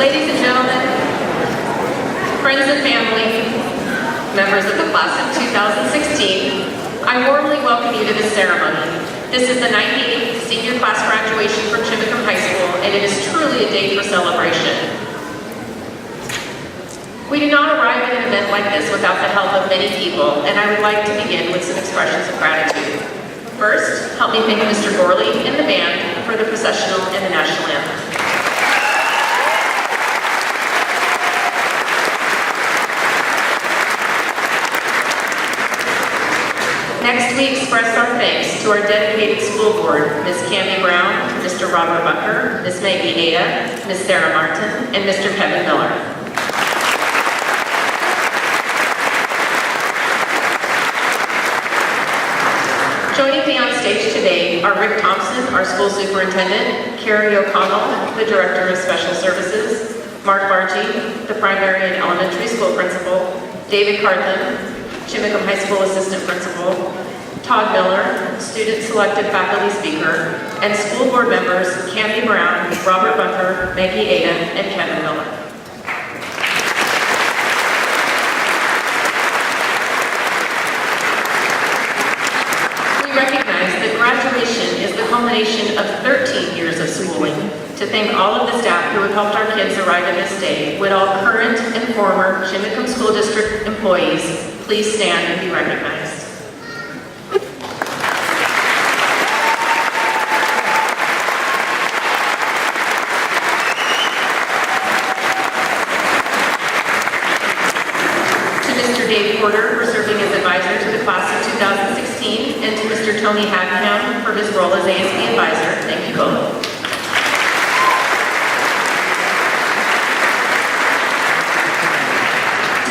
Ladies and gentlemen, friends and family, members of the class of 2016, I warmly welcome you to this ceremony. This is the 98th senior class graduation from Chimacum High School, and it is truly a day for celebration. We do not arrive at an event like this without the help of many people, and I would like to begin with some expressions of gratitude. First, help me thank Mr. Gorley and the band for the processional and the national anthem. Next, we express our thanks to our dedicated school board, Ms. Cammie Brown, Mr. Robert Bucker, Ms. Maggie Ada, Ms. Sarah Martin, and Mr. Kevin Miller. Joining me on stage today are Rick Thompson, our school superintendent, Carrie O'Connell, the director of special services, Mark Bargee, the primary and elementary school principal, David Carthen, Chimacum High School assistant principal, Todd Miller, student selected faculty speaker, and school board members Cammie Brown, Robert Bucker, Maggie Ada, and Kevin Miller. We recognize that graduation is the culmination of 13 years of schooling. To thank all of the staff who have helped our kids arrive at this day, would all current and former Chimacum School District employees please stand and be recognized. To Mr. Dave Porter for serving as advisor to the class of 2016, and to Mr. Tony Hagenham for his role as ASB advisor, thank you both.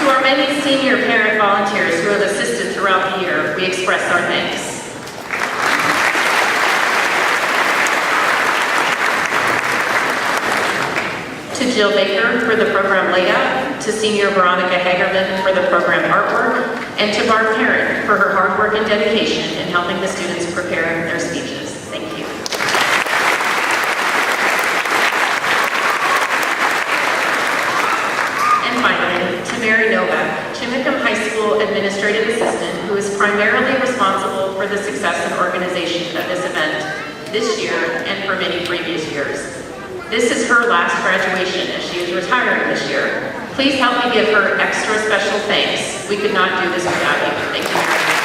To our many senior parent volunteers who have assisted throughout the year, we express our thanks. To Jill Baker for the program layout, to senior Veronica Hagerman for the program artwork, and to Barb Parent for her hard work and dedication in helping the students prepare their speeches. Thank you. Finally, to Mary Novak, Chimacum High School Administrative Assistant, who is primarily responsible for the success and organization of this event this year and for many previous years. This is her last graduation as she is retiring this year. Please help me give her extra special thanks. We could not do this without you. Thank you, Mary.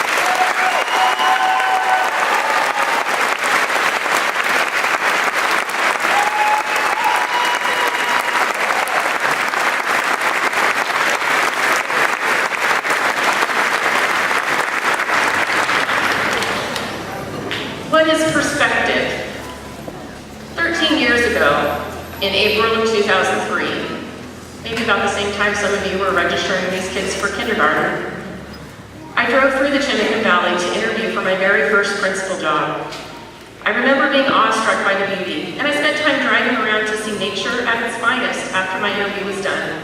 What is perspective? 13 years ago, in April of 2003, maybe about the same time some of you were registering these kids for kindergarten, I drove through the Chimacum Valley to interview for my very first principal job. I remember being awestruck by the beauty, and I spent time driving around to see nature at its finest after my interview was done.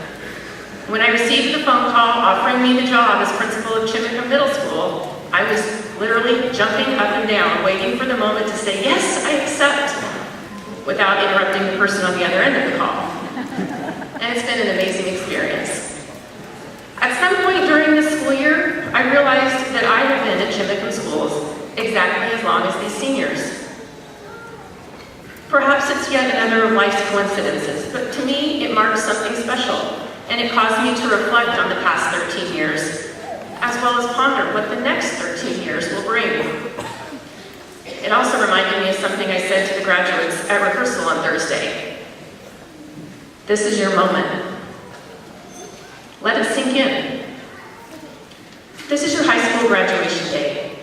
When I received the phone call offering me the job as principal of Chimacum Middle School, I was literally jumping up and down, waiting for the moment to say, yes, I accept, without interrupting the person on the other end of the call. And it's been an amazing experience. At some point during this school year, I realized that I have been at Chimacum schools exactly as long as these seniors. Perhaps it's yet another of life's coincidences, but to me, it marks something special, and it caused me to reflect on the past 13 years, as well as ponder what the next 13 years will bring. It also reminded me of something I said to the graduates at rehearsal on Thursday. This is your moment. Let it sink in. This is your high school graduation day.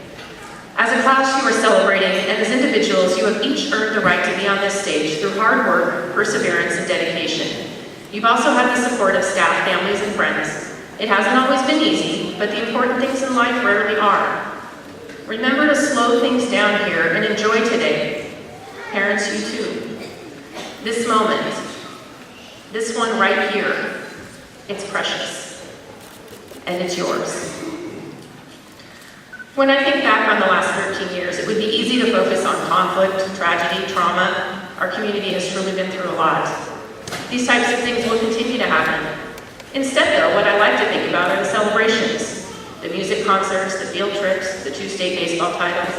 As a class, you are celebrating, and as individuals, you have each earned the right to be on this stage through hard work, perseverance, and dedication. You've also had the support of staff, families, and friends. It hasn't always been easy, but the important things in life rarely are. Remember to slow things down here and enjoy today. Parents, you too. This moment, this one right here, it's precious, and it's yours. When I think back on the last 13 years, it would be easy to focus on conflict, tragedy, trauma. Our community has truly been through a lot. These types of things will continue to happen. Instead, though, what I like to think about are the celebrations, the music concerts, the field trips, the 2 state baseball titles,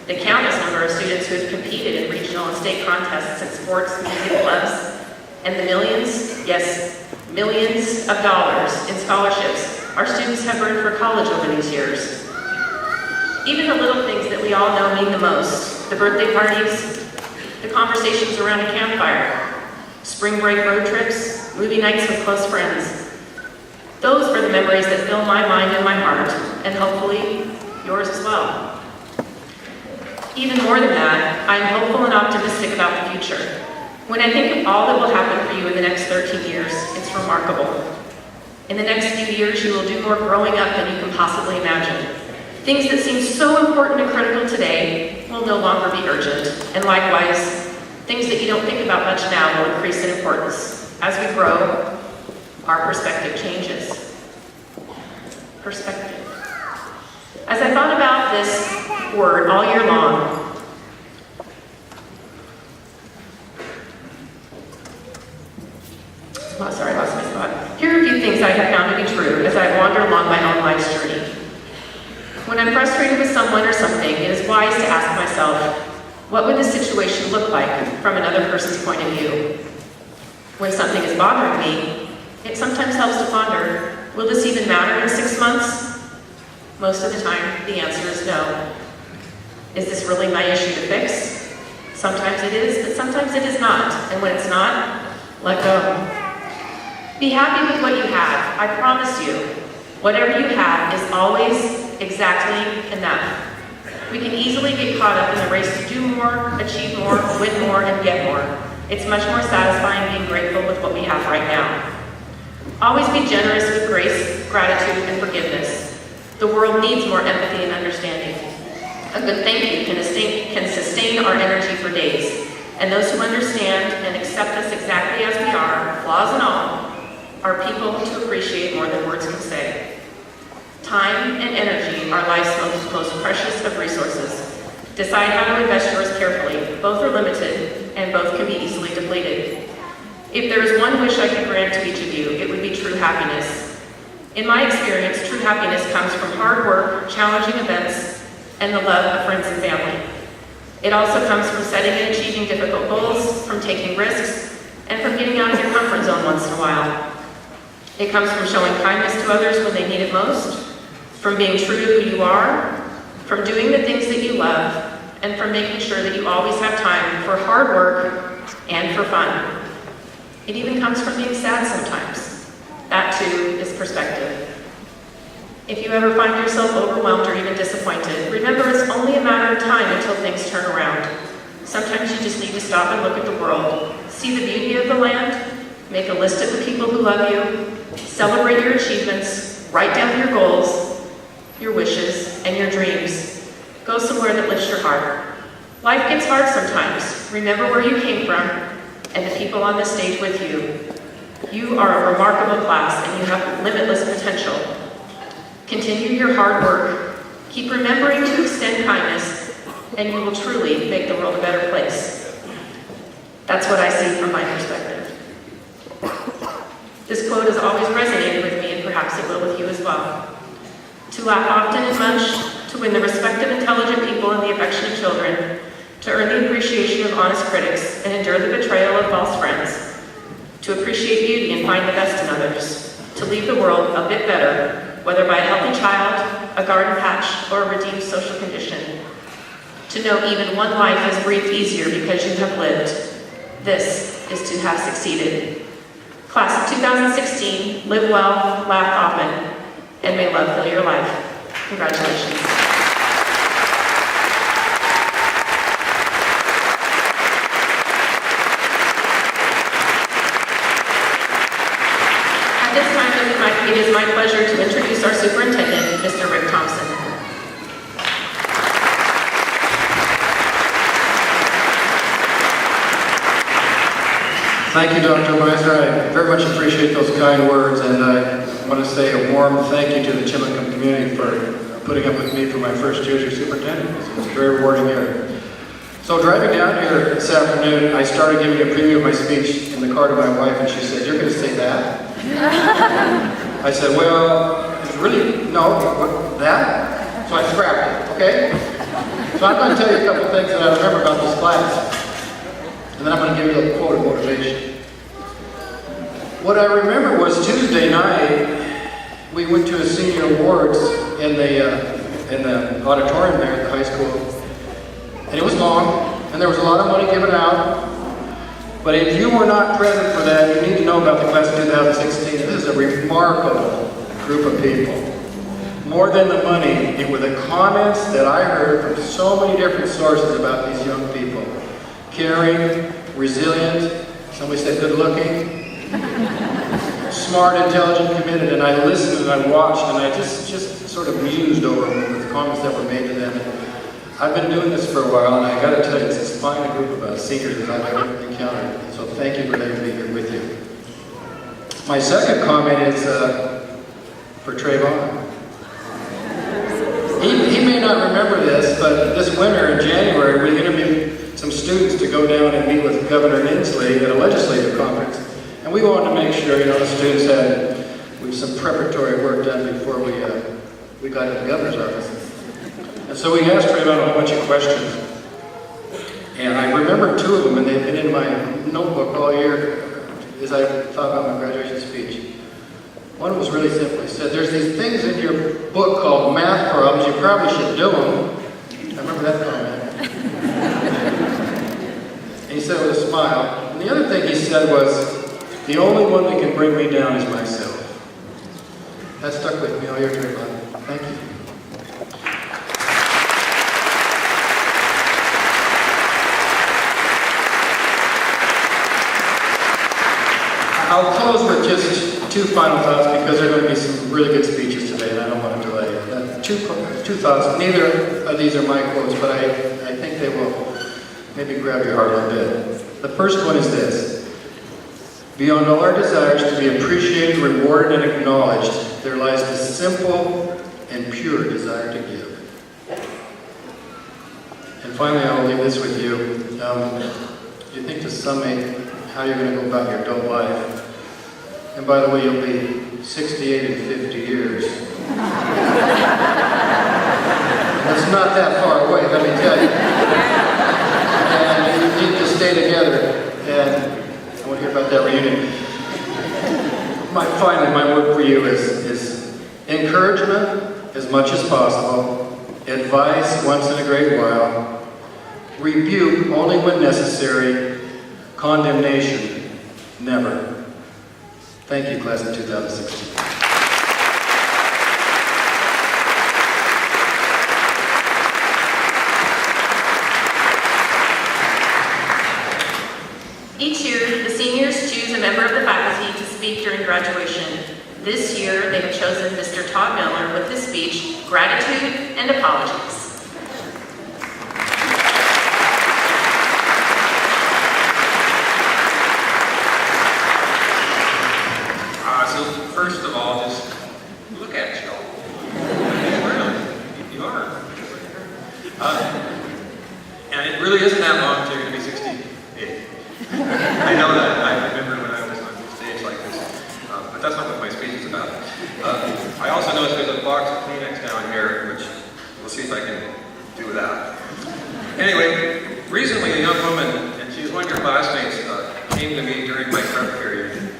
the countless number of students who have competed in regional and state contests and sports music clubs, and the millions, yes, millions of dollars in scholarships our students have earned for college over these years. Even the little things that we all know mean the most, the birthday parties, the conversations around a campfire, spring break road trips, movie nights with close friends. Those are the memories that fill my mind and my heart, and hopefully yours as well. Even more than that, I'm hopeful and optimistic about the future. When I think of all that will happen for you in the next 13 years, it's remarkable. In the next few years, you will do more growing up than you can possibly imagine. Things that seem so important and critical today will no longer be urgent. And likewise, things that you don't think about much now will increase in importance. As we grow, our perspective changes. Perspective. As I thought about this word all year long, I lost my spot. Here are a few things I have found to be true as I wander along my own life's journey. When I'm frustrated with someone or something, it is wise to ask myself, what would the situation look like from another person's point of view? When something is bothering me, it sometimes helps to ponder, will this even matter in 6 months? Most of the time, the answer is no. Is this really my issue to fix? Sometimes it is, but sometimes it is not. And when it's not, let go. Be happy with what you have. I promise you, whatever you have is always exactly enough. We can easily get caught up in the race to do more, achieve more, win more, and get more. It's much more satisfying being grateful with what we have right now. Always be generous with grace, gratitude, and forgiveness. The world needs more empathy and understanding. A good thank you can sustain our energy for days. And those who understand and accept us exactly as we are, flaws and all, are people to appreciate more than words can say. Time and energy are life's most precious of resources. Decide how to invest yours carefully. Both are limited, and both can be easily depleted. If there is one wish I could grant to each of you, it would be true happiness. In my experience, true happiness comes from hard work, challenging events, and the love of friends and family. It also comes from setting and achieving difficult goals, from taking risks, and from getting out of your comfort zone once in a while. It comes from showing kindness to others when they need it most, from being true to who you are, from doing the things that you love, and from making sure that you always have time for hard work and for fun. It even comes from being sad sometimes. That too is perspective. If you ever find yourself overwhelmed or even disappointed, remember it's only a matter of time until things turn around. Sometimes you just need to stop and look at the world, see the beauty of the land, make a list of the people who love you, celebrate your achievements, write down your goals, your wishes, and your dreams. Go somewhere that lifts your heart. Life gets hard sometimes. Remember where you came from and the people on the stage with you. You are a remarkable class and you have limitless potential. Continue your hard work. Keep remembering to extend kindness, and you will truly make the world a better place. That's what I see from my perspective. This quote has always resonated with me, and perhaps it will with you as well. To laugh often and much, to win the respect of intelligent people and the affection of children, to earn the appreciation of honest critics and endure the betrayal of false friends, to appreciate beauty and find the best in others, to leave the world a bit better, whether by a healthy child, a garden patch, or a redeemed social condition. To know even one life is breathed easier because you have lived. This is to have succeeded. Class of 2016, live well, laugh often, and may love fill your life. Congratulations. At this time, it is my pleasure to introduce our superintendent, Mr. Rick Thompson. Thank you, Dr. Meiser. I very much appreciate those kind words, and I want to say a warm thank you to the Chimacum community for putting up with me for my first year as your superintendent. It was a very rewarding year. So driving down here this afternoon, I started giving a preview of my speech in the car to my wife, and she said, "You're going to say that?" I said, "Well, it's really, no, what, that?" So I scrapped it, okay? So I'm going to tell you a couple things that I remember about this class. And then I'm going to give you a quote of motivation. What I remember was Tuesday night, we went to a senior awards in the auditorium there at the high school. And it was long, and there was a lot of money given out. But if you were not present for that, you need to know about the class of 2016. This is a remarkable group of people. More than the money, it were the comments that I heard from so many different sources about these young people. Caring, resilient, somebody said good looking, smart, intelligent, committed, and I listened and I watched and I just sort of mused over the comments that were made to them. And I've been doing this for a while, and I got to tell you, it's as fine a group of seniors that I've ever encountered. So thank you for letting me be here with you. My second comment is for Trayvon. He may not remember this, but this winter in January, we interviewed some students to go down and meet with Governor Inslee at a legislative conference. And we wanted to make sure, the students had some preparatory work done before we got to the governor's office. And so we asked Trayvon a whole bunch of questions. And I remember two of them, and they've been in my notebook all year as I thought about my graduation speech. One was really simple. He said, "There's these things in your book called math problems. You probably should do them." I remember that comment. And he said it with a smile. And the other thing he said was, "The only one that can bring me down is myself." That stuck with me all year, Trayvon. Thank you. I'll close with just two final thoughts because there are going to be some really good speeches today and I don't want to delay it. Two thoughts. Neither of these are my quotes, but I think they will maybe grab your heart a little bit. The first one is this. Beyond all our desires to be appreciated, rewarded, and acknowledged, there lies the simple and pure desire to give. And finally, I will leave this with you. You think to summate how you're going to go about your adult life. And by the way, you'll be 68 in 50 years. That's not that far away, let me tell you. And you need to stay together. And I want to hear about that reunion. Finally, my word for you is encouragement as much as possible, advice once in a great while, rebuke only when necessary, condemnation never. Thank you, class of 2016. Each year, the seniors choose a member of the faculty to speak during graduation. This year, they have chosen Mr. Todd Miller with his speech, Gratitude and Apologies. also noticed there's a box of Kleenex down here, which we'll see if I can do that. Anyway, recently a young woman, and she was one of your classmates, came to me during my prep period.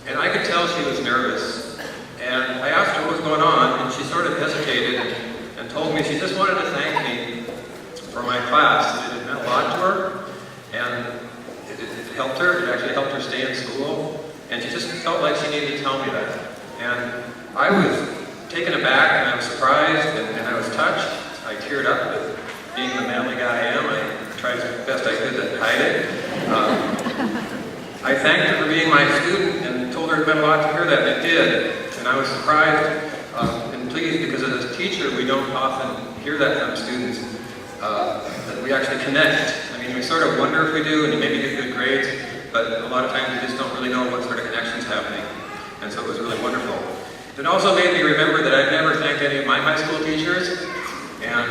And I could tell she was nervous. And I asked her what was going on, and she sort of hesitated and told me she just wanted to thank me for my class. It meant a lot to her, and it helped her. It actually helped her stay in school. And she just felt like she needed to tell me that. And I was taken aback, and I was surprised, and I was touched. I teared up, but being the manly guy I am, I tried as best I could to hide it. I thanked her for being my student and told her it meant a lot to hear that, and it did. And I was surprised and pleased because as a teacher, we don't often hear that from students, that we actually connect. I mean, we sort of wonder if we do, and you maybe get good grades, but a lot of times we just don't really know what sort of connection's happening. And so it was really wonderful. It also made me remember that I've never thanked any of my high school teachers, and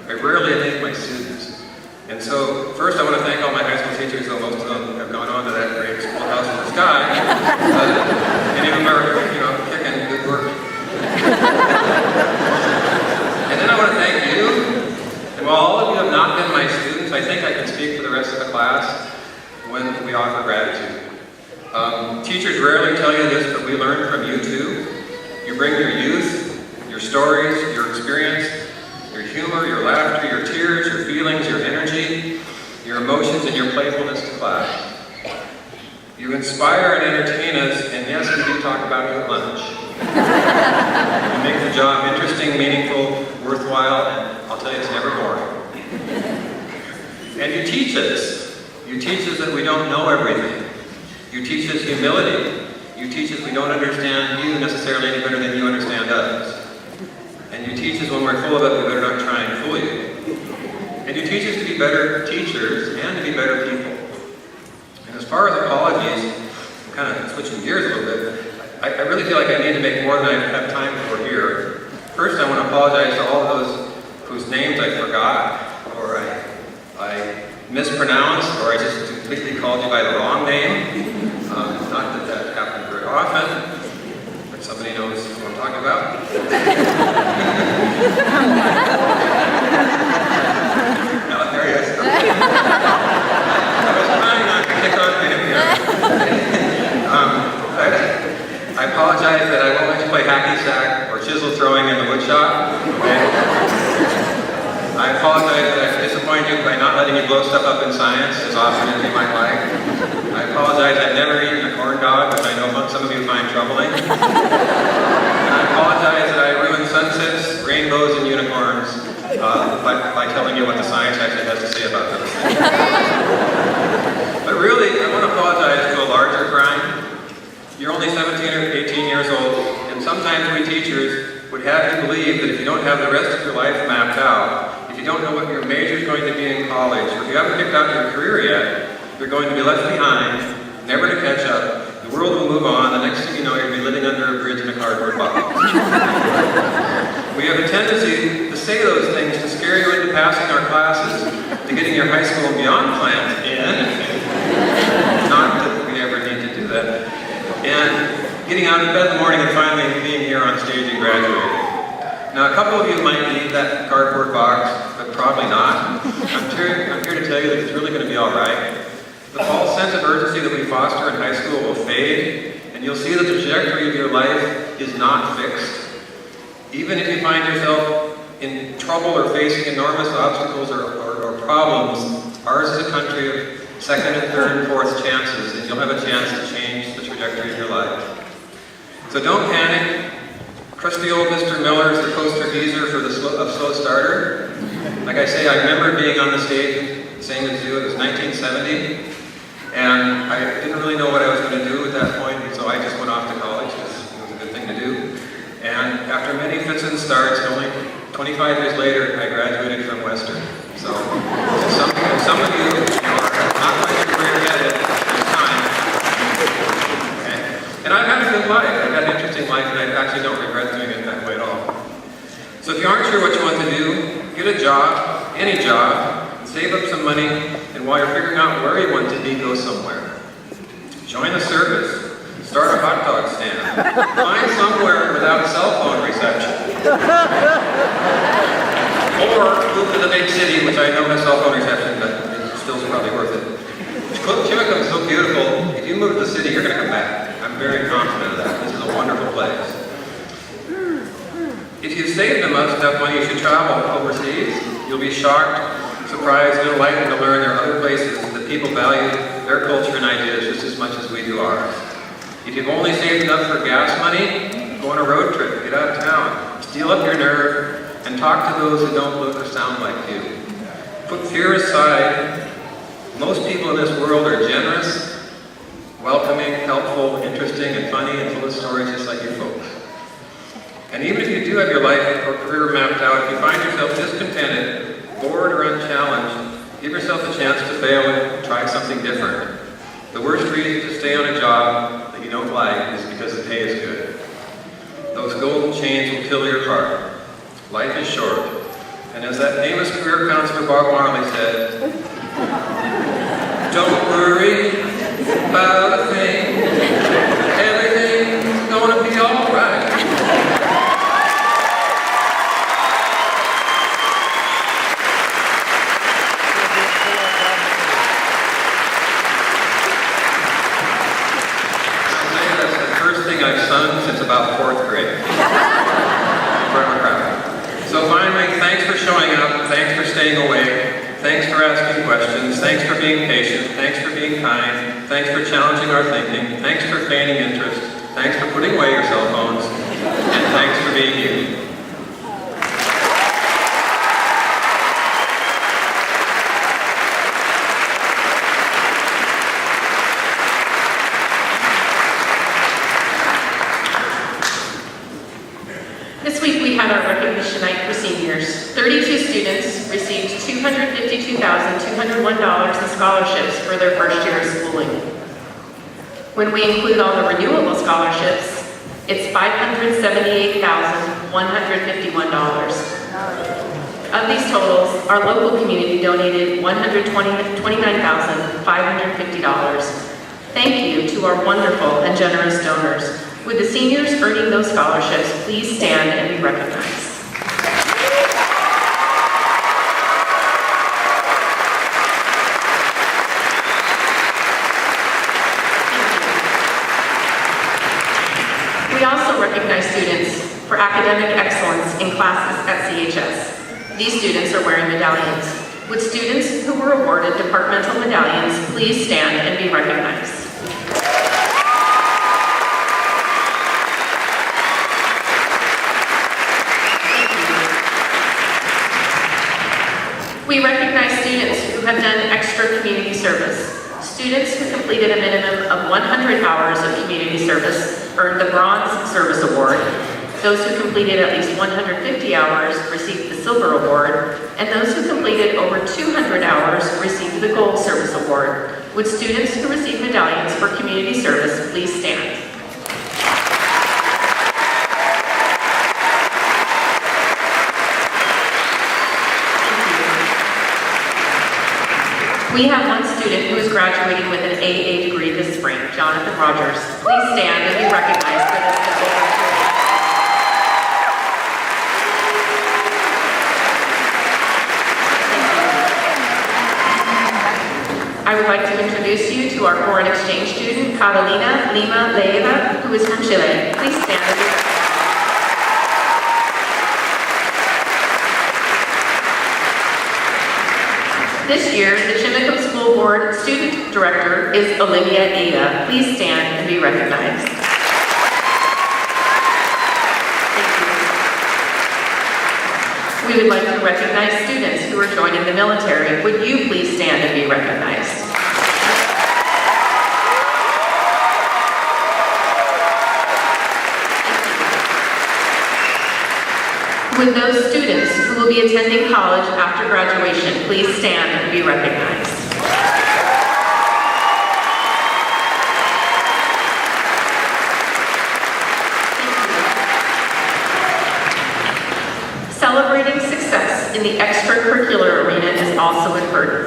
I rarely thank my students. And so, first I want to thank all my high school teachers, though most of them have gone on to that great schoolhouse in the sky. Many of them are, kicking good work. And then I want to thank you. And while all of you have not been my students, I think I can speak for the rest of the class when we offer gratitude. Teachers rarely tell you this, but we learn from you too. You bring your youth, your stories, your experience, your humor, your laughter, your tears, your feelings, your energy, your emotions, and your playfulness to class. You inspire and entertain us, and yes, we do talk about you at lunch. You make the job interesting, meaningful, worthwhile, and I'll tell you, it's never boring. And you teach us. You teach us that we don't know everything. You teach us humility. You teach us we don't understand you necessarily any better than you understand us. And you teach us when we're full of it, we better not try and fool you. And you teach us to be better teachers and to be better people. And as far as apologies, I'm kind of switching gears a little bit, I really feel like I need to make more than I have time for here. First, I want to apologize to all of those whose names I forgot, or I mispronounced, or I just completely called you by the wrong name. Not that that happens very often, but somebody knows who I'm talking about. No, there he is. I was trying not to pick on him here. I apologize that I won't let you play hacky sack or chisel throwing in the wood shop. I apologize that I've disappointed you by not letting you blow stuff up in science as often as you might like. I apologize I've never eaten a corn dog, which I know some of you find troubling. And I apologize that I ruined sunsets, rainbows, and unicorns by telling you what the science actually has to say about those things. But really, I want to apologize to a larger crime. You're only 17 or 18 years old, and sometimes we teachers would have you believe that if you don't have the rest of your life mapped out, if you don't know what your major is going to be in college, or if you haven't picked out your career yet, you're going to be left behind, never to catch up. The world will move on. The next thing you know, you'll be living under a bridge in a cardboard box. We have a tendency to say those things to scare you into passing our classes, to getting your high school and beyond plans in. Not that we ever need to do that. And getting out of bed in the morning and finally being here on stage and graduating. Now, a couple of you might need that cardboard box, but probably not. I'm here to tell you that it's really going to be all right. The false sense of urgency that we foster in high school will fade, and you'll see that the trajectory of your life is not fixed. Even if you find yourself in trouble or facing enormous obstacles or problems, ours is a country of second and third and fourth chances, and you'll have a chance to change the trajectory of your life. So don't panic. Crusty old Mr. Miller is the poster geezer for the slow starter. Like I say, I remember being on the stage, same as you, it was 1970, and I didn't really know what I was going to do at that point, so I just went off to college because it was a good thing to do. And after many fits and starts, only 25 years later, I graduated from Western. So some of you are not quite your career yet at this time. Okay? And I've had a good life. I've had an interesting life, and I actually don't regret doing it that way at all. So if you aren't sure what you want to do, get a job, any job, and save up some money, and while you're figuring out where you want to be, go somewhere. Join the service. Start a hot dog stand. Find somewhere without cell phone reception. Or move to the big city, which I know has cell phone reception, but it's still probably worth it. Chimacum is so beautiful. If you move to the city, you're going to come back. I'm very confident of that. This is a wonderful place. If you've saved enough money, you should travel overseas. You'll be shocked, surprised, and enlightened to learn there are other places that people value their culture and ideas just as much as we do ours. If you've only saved enough for gas money, go on a road trip, get out of town, steel up your nerve, and talk to those who don't look or sound like you. Put fear aside. Most people in this world are generous, welcoming, helpful, interesting, and funny, and full of stories just like you folks. And even if you do have your life or career mapped out, if you find yourself discontented, bored, or unchallenged, give yourself a chance to fail and try something different. The worst reason to stay on a job that you don't like is because the pay is good. Those golden chains will kill your heart. Life is short. And as that famous career counselor Bob Marley said, don't worry about a thing. Everything's gonna be all right. I'll say that's the first thing I've sung since about 4th grade. In front of a crowd. So finally, thanks for showing up. Thanks for staying awake. Thanks for asking questions. Thanks for being patient. Thanks for being kind. Thanks for challenging our thinking. Thanks for feigning interest. Thanks for putting away your cell phones. And thanks for being you. This week we had our recognition night for seniors. 32 students received $252,201 in scholarships for their first year of schooling. When we include all the renewable scholarships, it's $578,151. Of these totals, our local community donated $129,550. Thank you to our wonderful and generous donors. With the seniors earning those scholarships, please stand and be recognized. We also recognize students for academic excellence in classes at CHS. These students are wearing medallions. Would students who were awarded departmental medallions please stand and be recognized? We recognize students who have done extra community service. Students who completed a minimum of 100 hours of community service earned the Bronze Service Award. Those who completed at least 150 hours received the Silver Award, and those who completed over 200 hours received the Gold Service Award. Would students who receive medallions for community service please stand? We have one student who is graduating with an AA degree this spring, Jonathan Rogers. Please stand and be recognized for this distinguished service. I would like to introduce you to our foreign exchange student, Catalina Lima Leiva, who is from Chile. Please stand and be recognized. This year, the Chimacum School Board Student Director is Olivia Ada. Please stand and be recognized. Thank you. We would like to recognize students who are joining the military. Would you please stand and be recognized? Would those students who will be attending college after graduation please stand and be recognized? Celebrating success in the extracurricular arena is also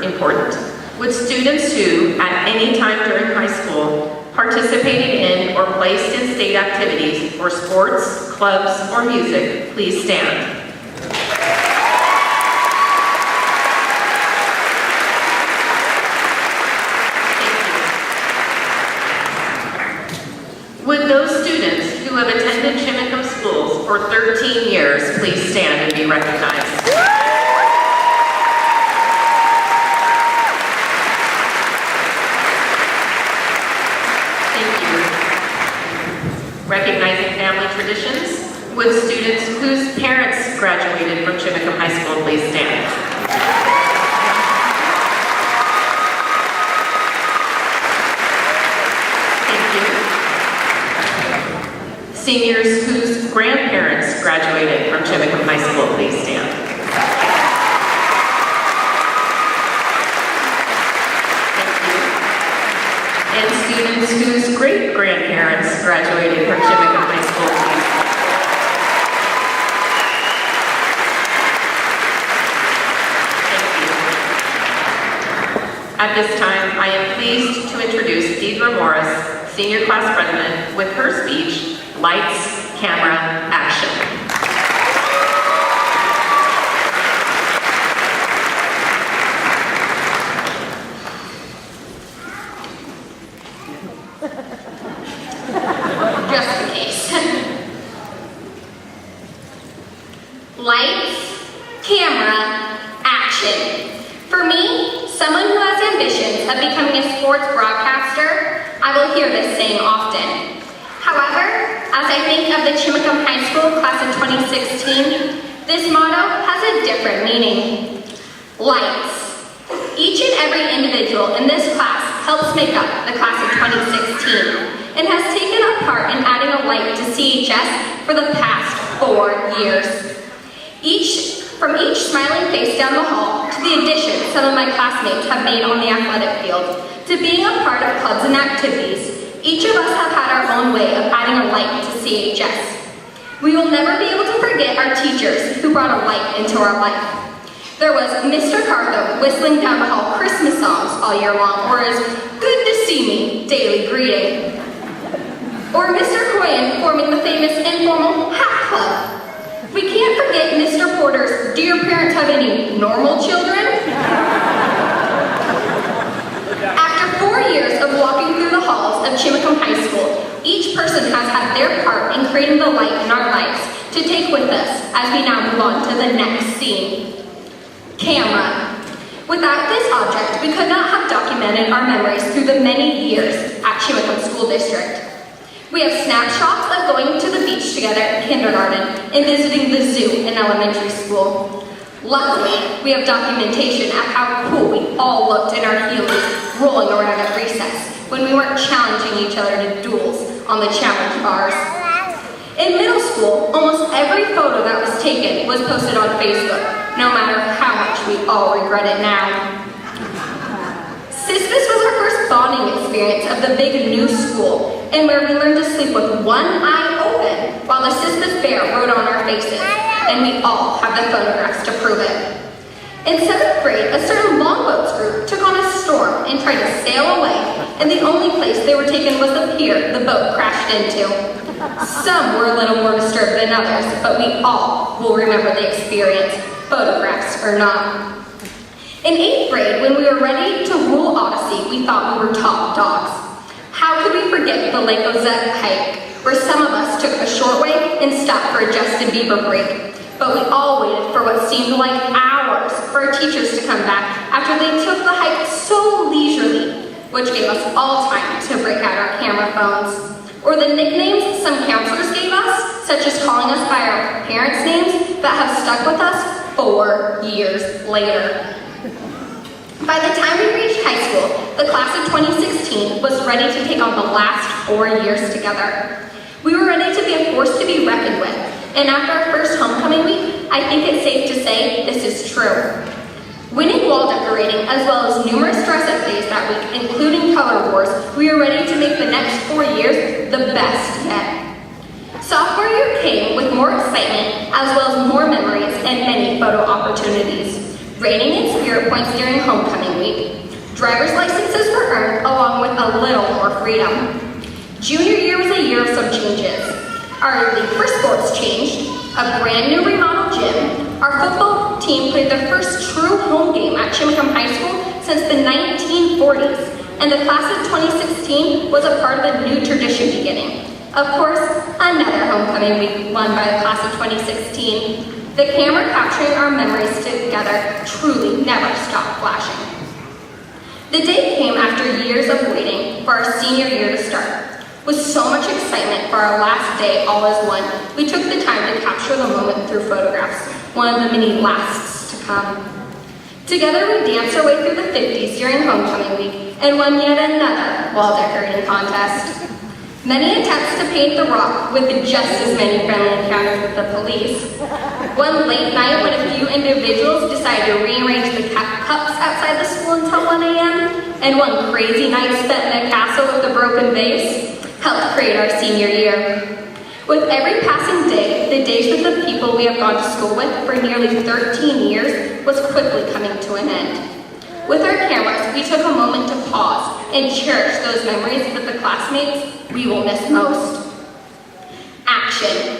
important. Would students who, at any time during high school, participating in or placed in state activities or sports, clubs, or music, please stand. Would those students who have attended Chimacum schools for 13 years please stand and be recognized? Thank you. Recognizing family traditions, would students whose parents graduated from Chimacum High School please stand? Seniors whose grandparents graduated from Chimacum High School, please stand. Thank you. And students whose great-grandparents graduated from Chimacum High School, please stand. Thank you. At this time, I am pleased to introduce Deidre Morris, Senior Class President, with her speech, Lights, Camera, Action. Just in case. Lights, camera, action. For me, someone who has ambitions of becoming a sports broadcaster, I will hear this saying often. However, as I think of the Chimacum High School class of 2016, this motto has a different meaning. Lights. Each and every individual in this class helps make up the class of 2016 and has taken a part in adding a light to CHS for the past 4 years. From each smiling face down the hall to the additions some of my classmates have made on the athletic field, to being a part of clubs and activities, each of us have had our own way of adding a light to CHS. We will never be able to forget our teachers who brought a light into our life. There was Mr. Cartho whistling down the hall Christmas songs all year long, or his "Good to see me" daily greeting. Or Mr. Coyen forming the famous informal hat club. We can't forget Mr. Porter's "Do your parents have any normal children?" After 4 years of walking through the halls of Chimacum High School, each person has had their part in creating the light in our lives to take with us as we now move on to the next scene. Camera. Without this object, we could not have documented our memories through the many years at Chimacum School District. We have snapshots of going to the beach together in kindergarten and visiting the zoo in elementary school. Luckily, we have documentation of how cool we all looked in our heelys rolling around at recess when we weren't challenging each other to duels on the challenge bars. In middle school, almost every photo that was taken was posted on Facebook, no matter how much we all regret it now. Sispus was our first bonding experience of the big new school, and where we learned to sleep with one eye open while the Sispus bear rode on our faces, and we all have the photographs to prove it. In 7th grade, a certain longboats group took on a storm and tried to sail away, and the only place they were taken was the pier the boat crashed into. Some were a little more disturbed than others, but we all will remember the experience, photographs or not. In 8th grade, when we were ready to rule Odyssey, we thought we were top dogs. How could we forget the Lake Ozette hike, where some of us took a short way and stopped for a Justin Bieber break, but we all waited for what seemed like hours for our teachers to come back after they took the hike so leisurely, which gave us all time to break out our camera phones. Or the nicknames some counselors gave us, such as calling us by our parents' names, that have stuck with us 4 years later. By the time we reached high school, the class of 2016 was ready to take on the last 4 years together. We were ready to be a force to be reckoned with, and after our first homecoming week, I think it's safe to say this is true. Winning wall decorating, as well as numerous dress-up days that week, including color wars, we are ready to make the next 4 years the best yet. Sophomore year came with more excitement, as well as more memories and many photo opportunities. Rating and spirit points during homecoming week. Driver's licenses were earned along with a little more freedom. Junior year was a year of some changes. Our league for sports changed, a brand new remodeled gym, our football team played their first true home game at Chimacum High School since the 1940s, and the class of 2016 was a part of a new tradition beginning. Of course, another homecoming week won by the class of 2016. The camera capturing our memories together truly never stopped flashing. The day came after years of waiting for our senior year to start. With so much excitement for our last day all as one, we took the time to capture the moment through photographs, one of the many lasts to come. Together we danced our way through the 50s during homecoming week and won yet another wall decorating contest. Many attempts to paint the rock with just as many friendly encounters with the police. One late night when a few individuals decided to rearrange the cups outside the school until 1 a.m., and one crazy night spent in a castle with a broken vase helped create our senior year. With every passing day, the days with the people we have gone to school with for nearly 13 years was quickly coming to an end. With our cameras, we took a moment to pause and cherish those memories with the classmates we will miss most. Action.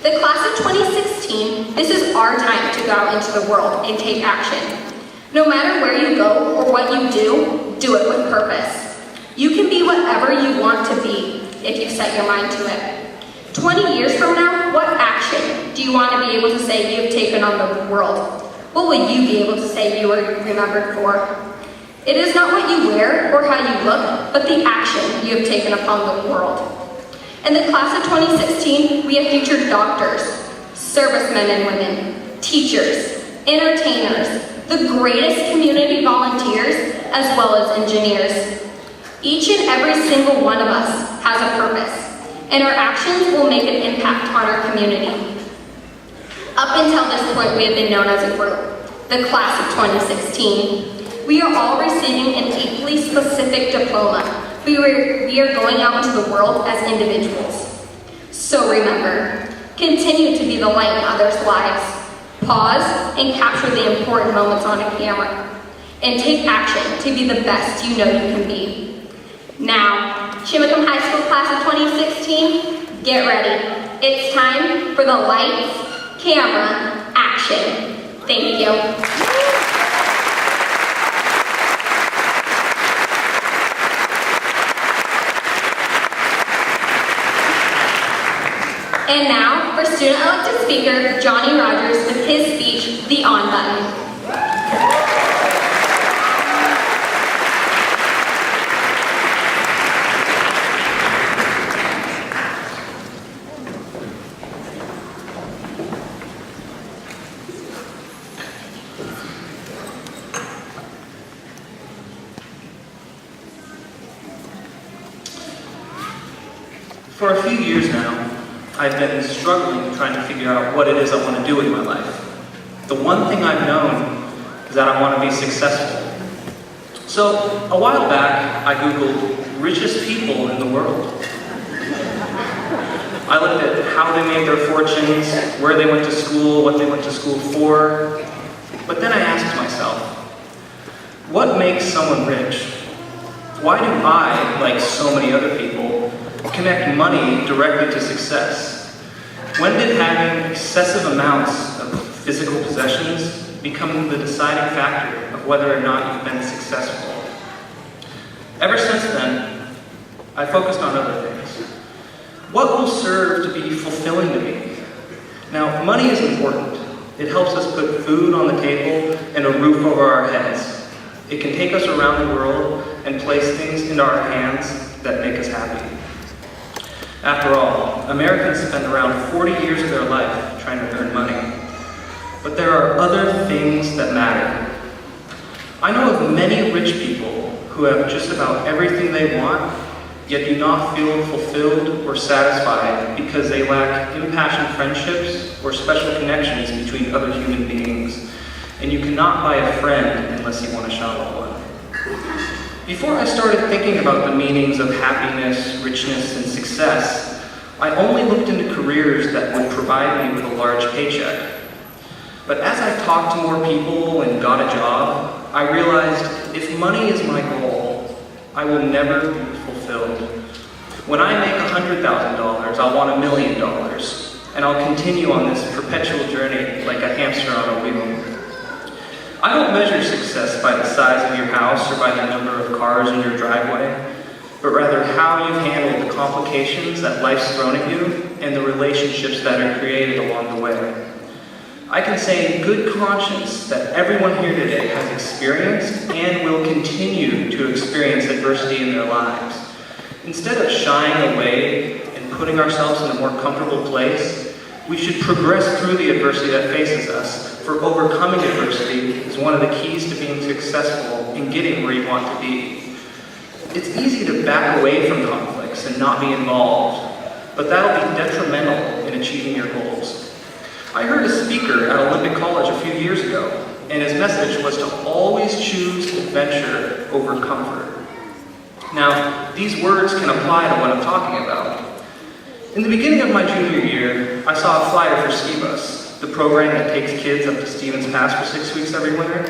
The class of 2016, this is our time to go out into the world and take action. No matter where you go or what you do it with purpose. You can be whatever you want to be if you set your mind to it. 20 years from now, what action do you want to be able to say you've taken on the world? What will you be able to say you were remembered for? It is not what you wear or how you look, but the action you have taken upon the world. In the class of 2016, we have featured doctors, servicemen and women, teachers, entertainers, the greatest community volunteers, as well as engineers. Each and every single one of us has a purpose, and our actions will make an impact on our community. Up until this point, we have been known as a group, the class of 2016. We are all receiving an equally specific diploma. We are going out into the world as individuals. So remember, continue to be the light in others' lives. Pause and capture the important moments on a camera. And take action to be the best you know you can be. Now, Chimacum High School class of 2016, get ready. It's time for the lights, camera, action. Thank you. And now, for student-elected speaker, Johnny Rogers with his speech, The On Button. For a few years now, I've been struggling trying to figure out what it is I want to do with my life. The one thing I've known is that I want to be successful. So, a while back, I Googled richest people in the world. I looked at how they made their fortunes, where they went to school, what they went to school for. But then I asked myself, what makes someone rich? Why do I, like so many other people, connect money directly to success? When did having excessive amounts of physical possessions become the deciding factor of whether or not you've been successful? Ever since then, I focused on other things. What will serve to be fulfilling to me? Now, money is important. It helps us put food on the table and a roof over our heads. It can take us around the world and place things into our hands that make us happy. After all, Americans spend around 40 years of their life trying to earn money. But there are other things that matter. I know of many rich people who have just about everything they want, yet do not feel fulfilled or satisfied because they lack impassioned friendships or special connections between other human beings. And you cannot buy a friend unless you want to shop one. Before I started thinking about the meanings of happiness, richness, and success, I only looked into careers that would provide me with a large paycheck. But as I talked to more people and got a job, I realized if money is my goal, I will never be fulfilled. When I make $100,000, I'll want $1 million, and I'll continue on this perpetual journey like a hamster on a wheel. I don't measure success by the size of your house or by the number of cars in your driveway, but rather how you've handled the complications that life's thrown at you and the relationships that are created along the way. I can say in good conscience that everyone here today has experienced and will continue to experience adversity in their lives. Instead of shying away and putting ourselves in a more comfortable place, we should progress through the adversity that faces us, for overcoming adversity is one of the keys to being successful in getting where you want to be. It's easy to back away from conflicts and not be involved, but that'll be detrimental in achieving your goals. I heard a speaker at Olympic College a few years ago, and his message was to always choose adventure over comfort. Now, these words can apply to what I'm talking about. In the beginning of my junior year, I saw a flyer for Ski Bus, the program that takes kids up to Stevens Pass for 6 weeks every winter.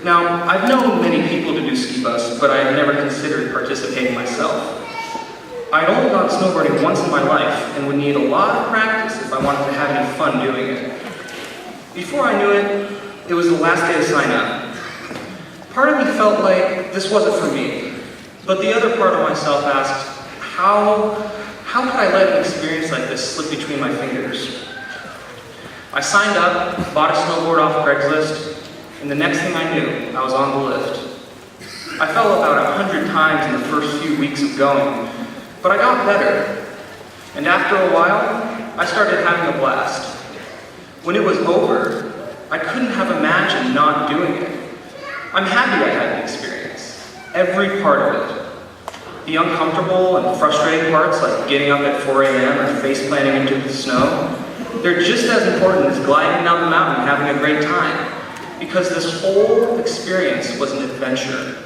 Now, I've known many people to do Ski Bus, but I have never considered participating myself. I'd only gone snowboarding once in my life and would need a lot of practice if I wanted to have any fun doing it. Before I knew it, it was the last day to sign up. Part of me felt like this wasn't for me, but the other part of myself asked, how could I let an experience like this slip between my fingers? I signed up, bought a snowboard off Craigslist, and the next thing I knew, I was on the lift. I fell about 100 times in the first few weeks of going, but I got better, and after a while, I started having a blast. When it was over, I couldn't have imagined not doing it. I'm happy I had the experience, every part of it. The uncomfortable and frustrating parts, like getting up at 4 a.m. or face planting into the snow, they're just as important as gliding down the mountain and having a great time, because this whole experience was an adventure.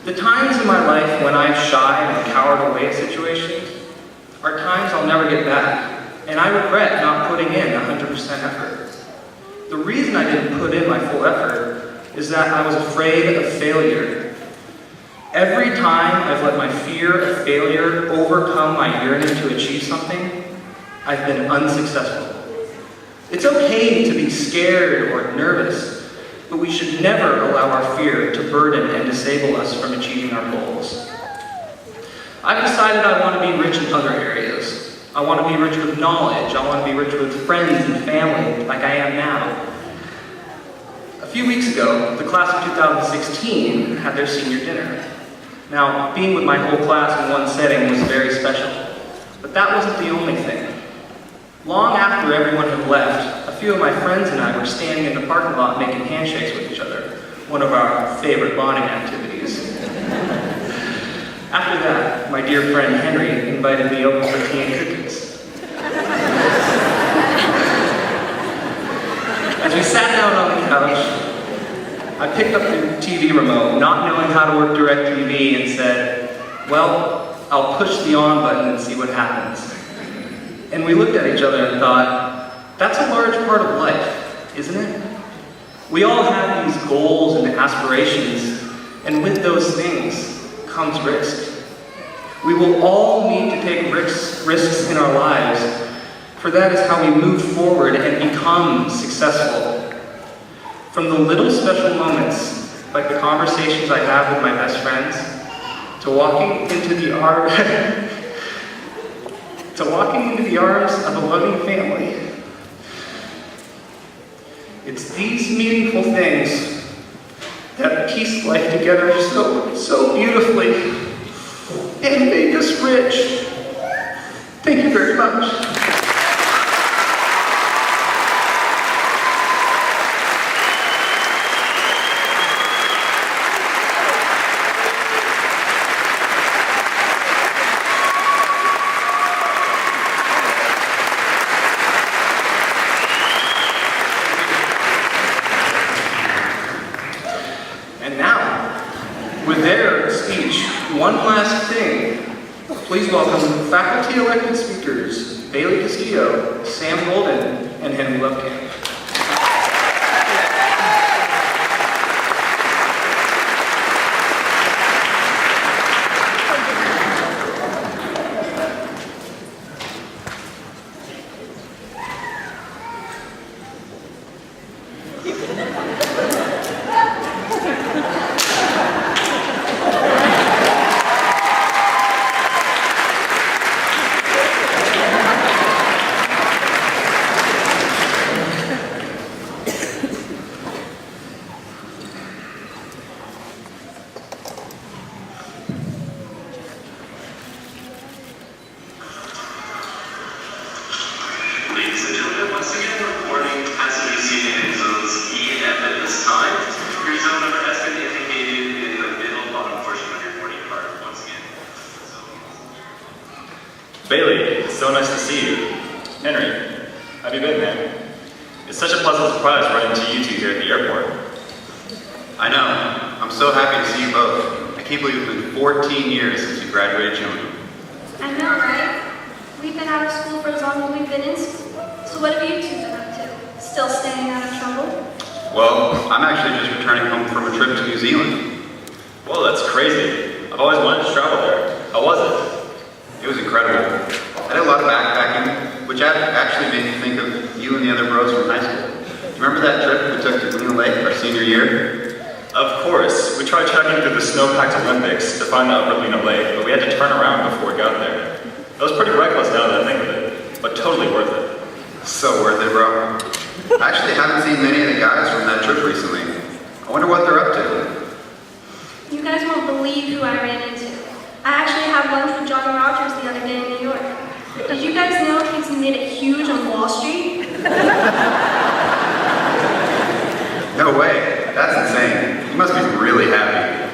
The times in my life when I've shied and cowered away at situations are times I'll never get back, and I regret not putting in 100% effort. The reason I didn't put in my full effort is that I was afraid of failure. Every time I've let my fear of failure overcome my yearning to achieve something, I've been unsuccessful. It's okay to be scared or nervous, but we should never allow our fear to burden and disable us from achieving our goals. I've decided I want to be rich in other areas. I want to be rich with knowledge. I want to be rich with friends and family, like I am now. A few weeks ago, the class of 2016 had their senior dinner. Now, being with my whole class in one setting was very special, but that wasn't the only thing. Long after everyone had left, a few of my friends and I were standing in the parking lot making handshakes with each other, one of our favorite bonding activities. After that, my dear friend Henry invited me over for tea and cookies. As we sat down on the couch, I picked up the TV remote, not knowing how to work DirecTV, and said, well, I'll push the on button and see what happens. And we looked at each other and thought, that's a large part of life, isn't it? We all have these goals and aspirations, and with those things comes risk. We will all need to take risks in our lives, for that is how we move forward and become successful. From the little special moments, like the conversations I have with my best friends, to walking into the arms of a loving family. It's these meaningful things that piece life together so beautifully and make us rich. Thank you very much. With their speech, one last thing. Please welcome faculty-elected speakers, Bailey Castillo, Sam Golden, and Henry Lovekamp. Bailey, it's so nice to see you. Henry, how have you been, man? It's such a pleasant surprise running into you two here at the airport. I know. I'm so happy to see you both. I can't believe it's been 14 years since you graduated Chimacum. I know, right? We've been out of school for as long as we've been in school. So what have you two been up to? Still staying out of trouble? Well, I'm actually just returning home from a trip to New Zealand. Whoa, that's crazy. I've always wanted to travel there. How was it? It was incredible. I did a lot of backpacking, which actually made me think of you and the other bros from high school. Do you remember that trip we took to Lena Lake our senior year? Of course. We tried trekking through the snow-packed Olympics to find the upper Lena Lake, but we had to turn around before we got there. It was pretty reckless now that I think of it, but totally worth it. So worth it, bro. I actually haven't seen many of the guys from that trip recently. I wonder what they're up to. You guys won't believe who I ran into. I actually had lunch with Johnny Rogers the other day in New York. Did you guys know he's made it huge on Wall Street? No way. That's insane. You must be really happy.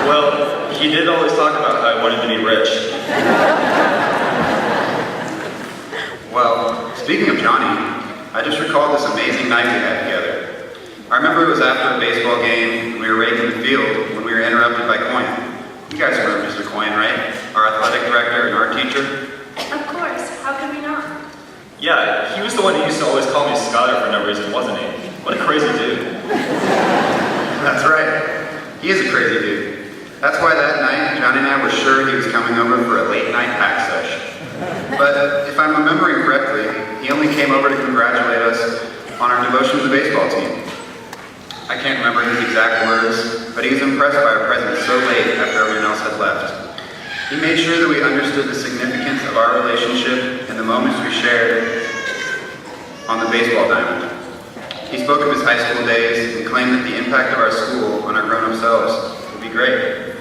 Well, he did always talk about how he wanted to be rich. Well, speaking of Johnny, I just recalled this amazing night we had together. I remember it was after a baseball game, and we were raking the field when we were interrupted by Coyne. You guys remember Mr. Coyne, right? Our athletic director and art teacher? Of course. How could we not? Yeah, he was the one who used to always call me Skylar for no reason, wasn't he? What a crazy dude. That's right. He is a crazy dude. That's why that night, Johnny and I were sure he was coming over for a late night pack sesh. But if I'm remembering correctly, he only came over to congratulate us on our devotion to the baseball team. I can't remember his exact words, but he was impressed by our presence so late after everyone else had left. He made sure that we understood the significance of our relationship and the moments we shared on the baseball diamond. He spoke of his high school days and claimed that the impact of our school on our grown-up selves would be great.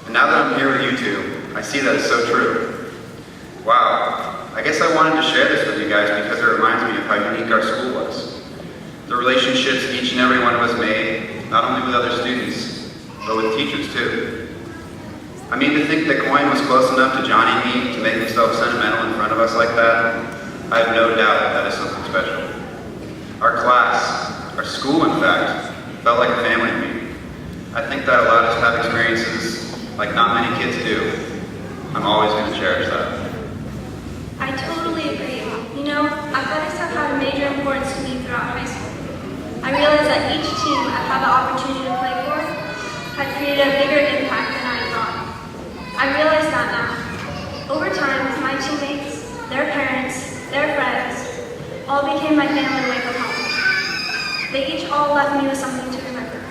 And now that I'm here with you two, I see that it's so true. Wow, I guess I wanted to share this with you guys because it reminds me of how unique our school was. The relationships each and every one of us made, not only with other students, but with teachers too. I mean, to think that Coyne was close enough to Johnny and me to make himself sentimental in front of us like that, I have no doubt that is something special. Our class, our school in fact, felt like a family to me. I think that allowed us to have experiences like not many kids do. I'm always going to cherish that. I totally agree. You know, athletics have had a major importance to me throughout high school. I realized that each team I've had the opportunity to play for had created a bigger impact than I thought. I realize that now. Over time, my teammates, their parents, their friends, all became my family away from home. They each all left me with something to remember.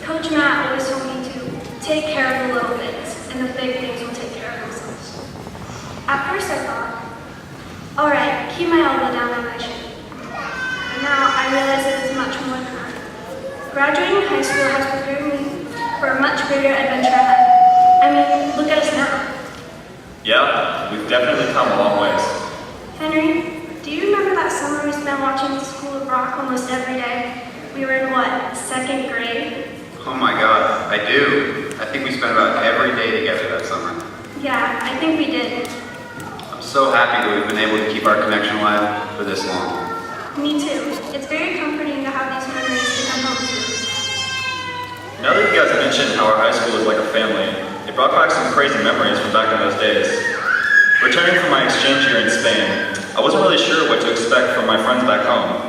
Coach Matt always told me to take care of the little things, and the big things will take care of themselves. At first I thought, all right, keep my elbow down on my chin. But now I realize it is much more than that. Graduating high school has prepared me for a much bigger adventure ahead. I mean, look at us now. Yeah, we've definitely come a long ways. Henry, do you remember that summer we spent watching the School of Rock almost every day? We were in what, second grade? Oh my god, I do. I think we spent about every day together that summer. Yeah, I think we did. I'm so happy that we've been able to keep our connection alive for this long. Me too. It's very comforting to have these memories to come home to. Now that you guys mentioned how our high school was like a family, it brought back some crazy memories from back in those days. Returning from my exchange year in Spain, I wasn't really sure what to expect from my friends back home.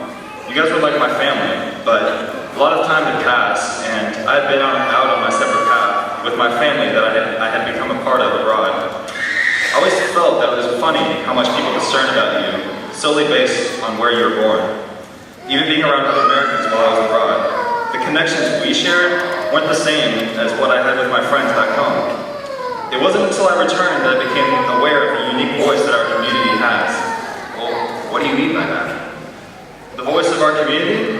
You guys were like my family, but a lot of time had passed, and I had been out on my separate path with my family that I had become a part of abroad. I always felt that it was funny how much people concerned about you solely based on where you were born. Even being around other Americans while I was abroad, the connections we shared weren't the same as what I had with my friends back home. It wasn't until I returned that I became aware of the unique voice that our community has. Well, what do you mean by that? The voice of our community?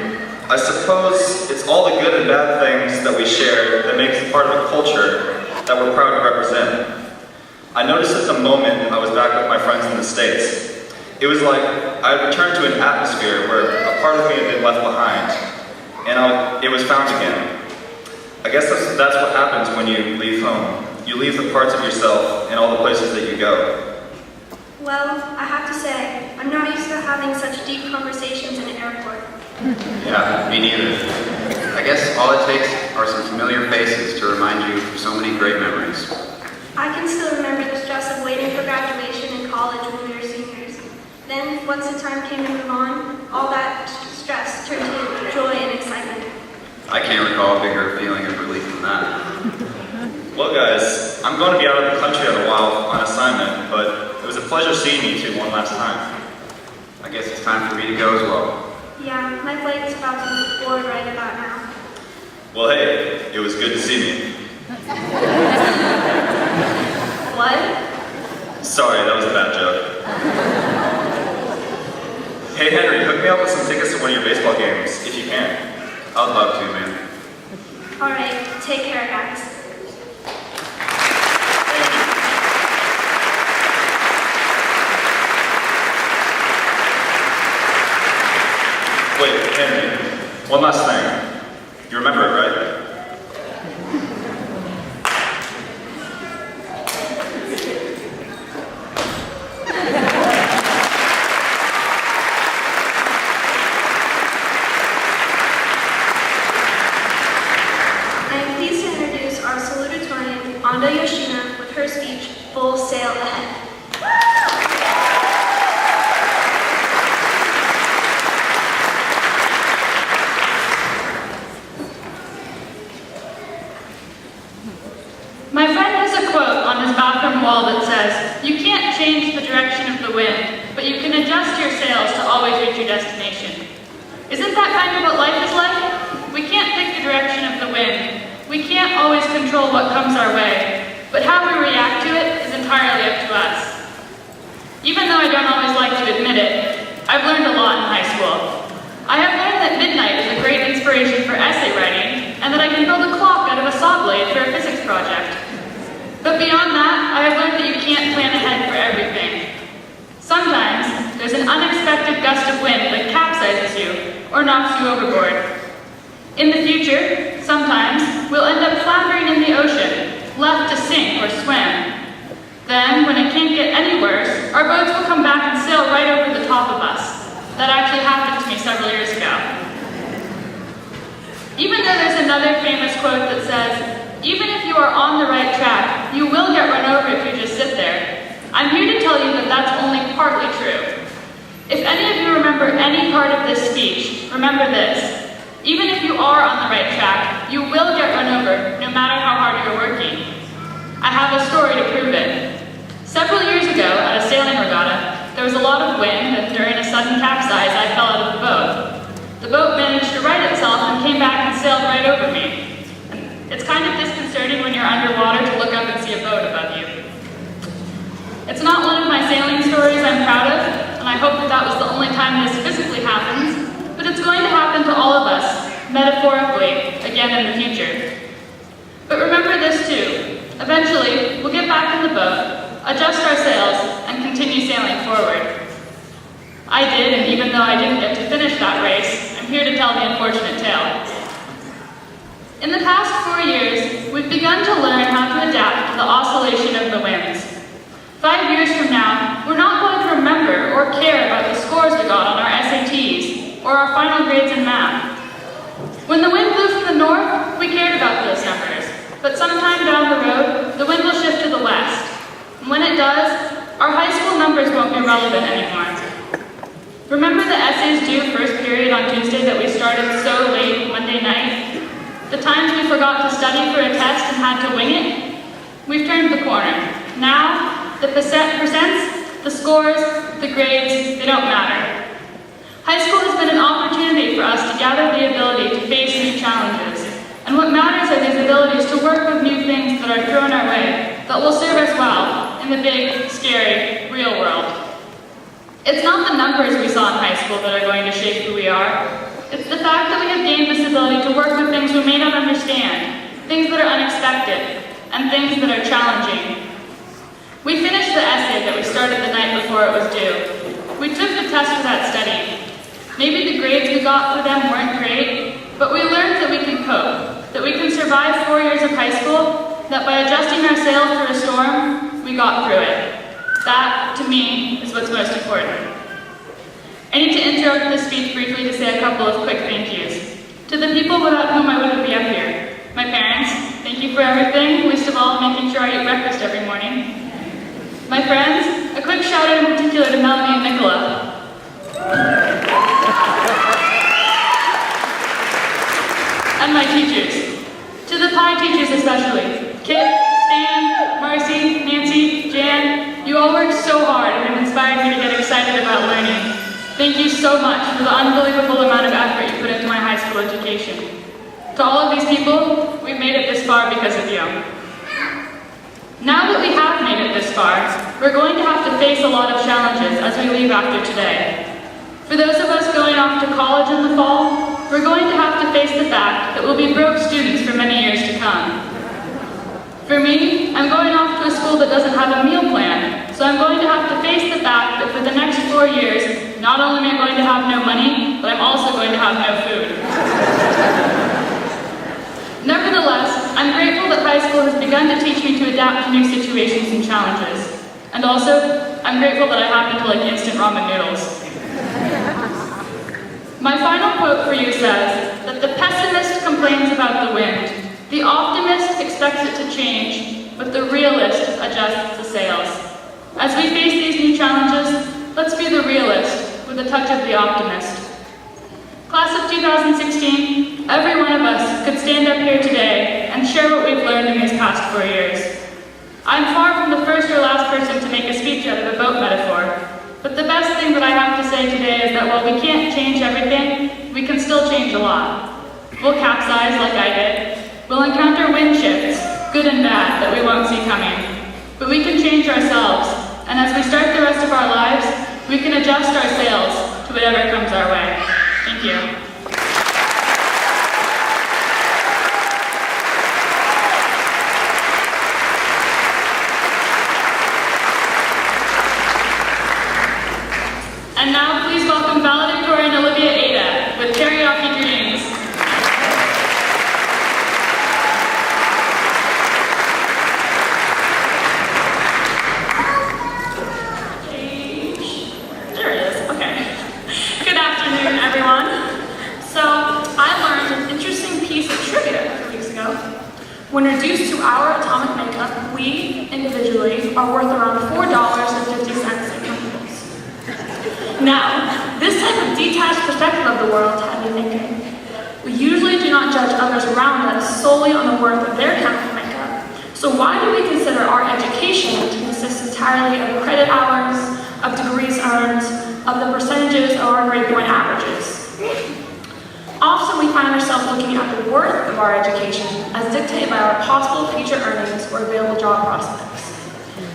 I suppose it's all the good and bad things that we share that makes it part of a culture that we're proud to represent. I noticed at the moment I was back with my friends in the States. It was like I had returned to an atmosphere where a part of me had been left behind, and it was found again. I guess that's what happens when you leave home. you leave the parts of yourself in all the places that you go. Well, I have to say, I'm not used to having such deep conversations in an airport. Yeah, me neither. I guess all it takes are some familiar faces to remind you of so many great memories. I can still remember the stress of waiting for graduation in college when we were seniors. Then, once the time came to move on, all that stress turned to joy and excitement. I can't recall a bigger feeling of relief than that. Well guys, I'm going to be out of the country in a while on assignment, but it was a pleasure seeing you two one last time. I guess it's time for me to go as well. Yeah, my flight's about to board right about now. Well hey, it was good to see me. What? Sorry, that was a bad joke. Hey Henry, hook me up with some tickets to one of your baseball games, if you can. I'd love to, man. Alright, take care, guys. Wait, Henry, one last thing. You remember it, right? I'm pleased to introduce our salutatorian, Anda Yoshina, with her speech, Full Sail Ahead. My friend has a quote on his bathroom wall that says, "You can't change the direction of the wind, but you can adjust your sails to always reach your destination." Isn't that kind of what life is like? We can't pick the direction of the wind. We can't always control what comes our way, but how we react to it is entirely up to us. Even though I don't always like to admit it, I've learned a lot in high school. I have learned that midnight is a great inspiration for essay writing, and that I can build a clock out of a saw blade for a physics project. But beyond that, I have learned that you can't plan ahead for everything. Sometimes, there's an unexpected gust of wind that capsizes you, or knocks you overboard. In the future, sometimes, we'll end up floundering in the ocean, left to sink or swim. Then, when it can't get any worse, our boats will come back and sail right over the top of us. That actually happened to me several years ago. Even though there's another famous quote that says, "Even if you are on the right track, you will get run over if you just sit there," I'm here to tell you that that's only partly true. If any of you remember any part of this speech, remember this. Even if you are on the right track, you will get run over, no matter how hard you're working. I have a story to prove it. Several years ago, at a sailing regatta, there was a lot of wind, and during a sudden capsize, I fell out of the boat. The boat managed to right itself and came back and sailed right over me. It's kind of disconcerting when you're underwater to look up and see a boat above you. It's not one of my sailing stories I'm proud of, and I hope that that was the only time this physically happens, but it's going to happen to all of us, metaphorically, again in the future. But remember this too. Eventually, we'll get back in the boat, adjust our sails, and continue sailing forward. I did, and even though I didn't get to finish that race, I'm here to tell the unfortunate tale. In the past 4 years, we've begun to learn how to adapt to the oscillation of the winds. 5 years from now, we're not going to remember or care about the scores we got on our SATs or our final grades in math. When the wind blew from the north, we cared about those numbers, but sometime down the road, the wind will shift to the west. And when it does, our high school numbers won't be relevant anymore. Remember the essays due first period on Tuesday that we started so late Monday night? The times we forgot to study for a test and had to wing it? We've turned the corner. Now, the percents, the scores, the grades, they don't matter. High school has been an opportunity for us to gather the ability to face new challenges. And what matters are these abilities to work with new things that are thrown our way that will serve us well in the big, scary, real world. It's not the numbers we saw in high school that are going to shape who we are. It's the fact that we have gained this ability to work with things we may not understand, things that are unexpected, and things that are challenging. We finished the essay that we started the night before it was due. We took the test without studying. Maybe the grades we got for them weren't great, but we learned that we can cope, that we can survive 4 years of high school, that by adjusting our sails through a storm, we got through it. That, to me, is what's most important. I need to interrupt this speech briefly to say a couple of quick thank yous. To the people without whom I wouldn't be up here. My parents, thank you for everything, least of all making sure I eat breakfast every morning. My friends, a quick shout out in particular to Melanie and Nicola. And my teachers. To the Pi teachers especially. Kit, Stan, Marcy, Nancy, Jan, you all worked so hard and have inspired me to get excited about learning. Thank you so much for the unbelievable amount of effort you put into my high school education. To all of these people, we've made it this far because of you. Now that we have made it this far, we're going to have to face a lot of challenges as we leave after today. For those of us going off to college in the fall, we're going to have to face the fact that we'll be broke students for many years to come. For me, I'm going off to a school that doesn't have a meal plan, so I'm going to have to face the fact that for the next 4 years, not only am I going to have no money, but I'm also going to have no food. Nevertheless, I'm grateful that high school has begun to teach me to adapt to new situations and challenges. And also, I'm grateful that I happen to like instant ramen noodles. My final quote for you says that the pessimist complains about the wind, the optimist expects it to change, but the realist adjusts the sails. As we face these new challenges, let's be the realist with a touch of the optimist. Class of 2016, every one of us could stand up here today and share what we've learned in these past 4 years. I'm far from the first or last person to make a speech out of a boat metaphor, but the best thing that I have to say today is that while we can't change everything, we can still change a lot. We'll capsize like I did. We'll encounter wind shifts, good and bad, that we won't see coming. But we can change ourselves, and as we start the rest of our lives, we can adjust our sails to whatever comes our way. Thank you. And now please welcome valedictorian Olivia Ada with Karaoke Dreams. There it is, okay. Good afternoon, everyone. So, I learned an interesting piece of trivia a few weeks ago. When reduced to our atomic makeup, we, individually, are worth around $4.50 in chemicals. Now, this type of detached perspective of the world had me thinking. We usually do not judge others around us solely on the worth of their chemical makeup. So why do we consider our education to consist entirely of credit hours, of degrees earned, of the percentages of our grade point averages? Often we find ourselves looking at the worth of our education as dictated by our possible future earnings or available job prospects.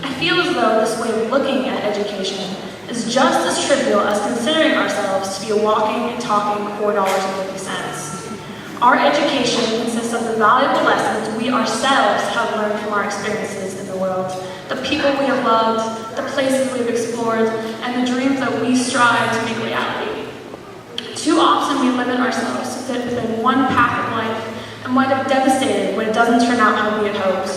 I feel as though this way of looking at education is just as trivial as considering ourselves to be a walking and talking $4.50. Our education consists of the valuable lessons we ourselves have learned from our experiences in the world, the people we have loved, the places we've explored, and the dreams that we strive to make reality. Too often we limit ourselves to fit within one path of life and wind up devastated when it doesn't turn out how we had hoped.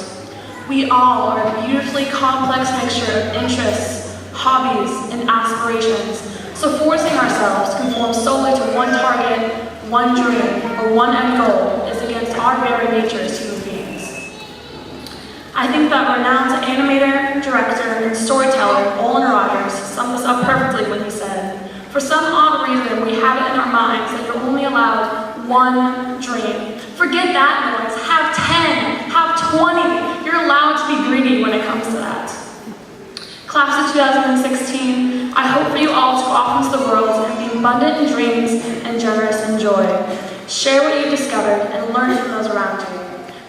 We all are a beautifully complex mixture of interests, hobbies, and aspirations, so forcing ourselves to conform solely to one target, one dream, or one end goal is against our very nature as human beings. I think that renowned animator, director, and storyteller Olin Rogers summed this up perfectly when he said, "For some odd reason, we have it in our minds that you're only allowed one dream. Forget that noise. Have 10, have 20. You're allowed to be greedy when it comes to that." Class of 2016, I hope for you all to go off into the world and be abundant in dreams and generous in joy. Share what you've discovered and learn from those around you.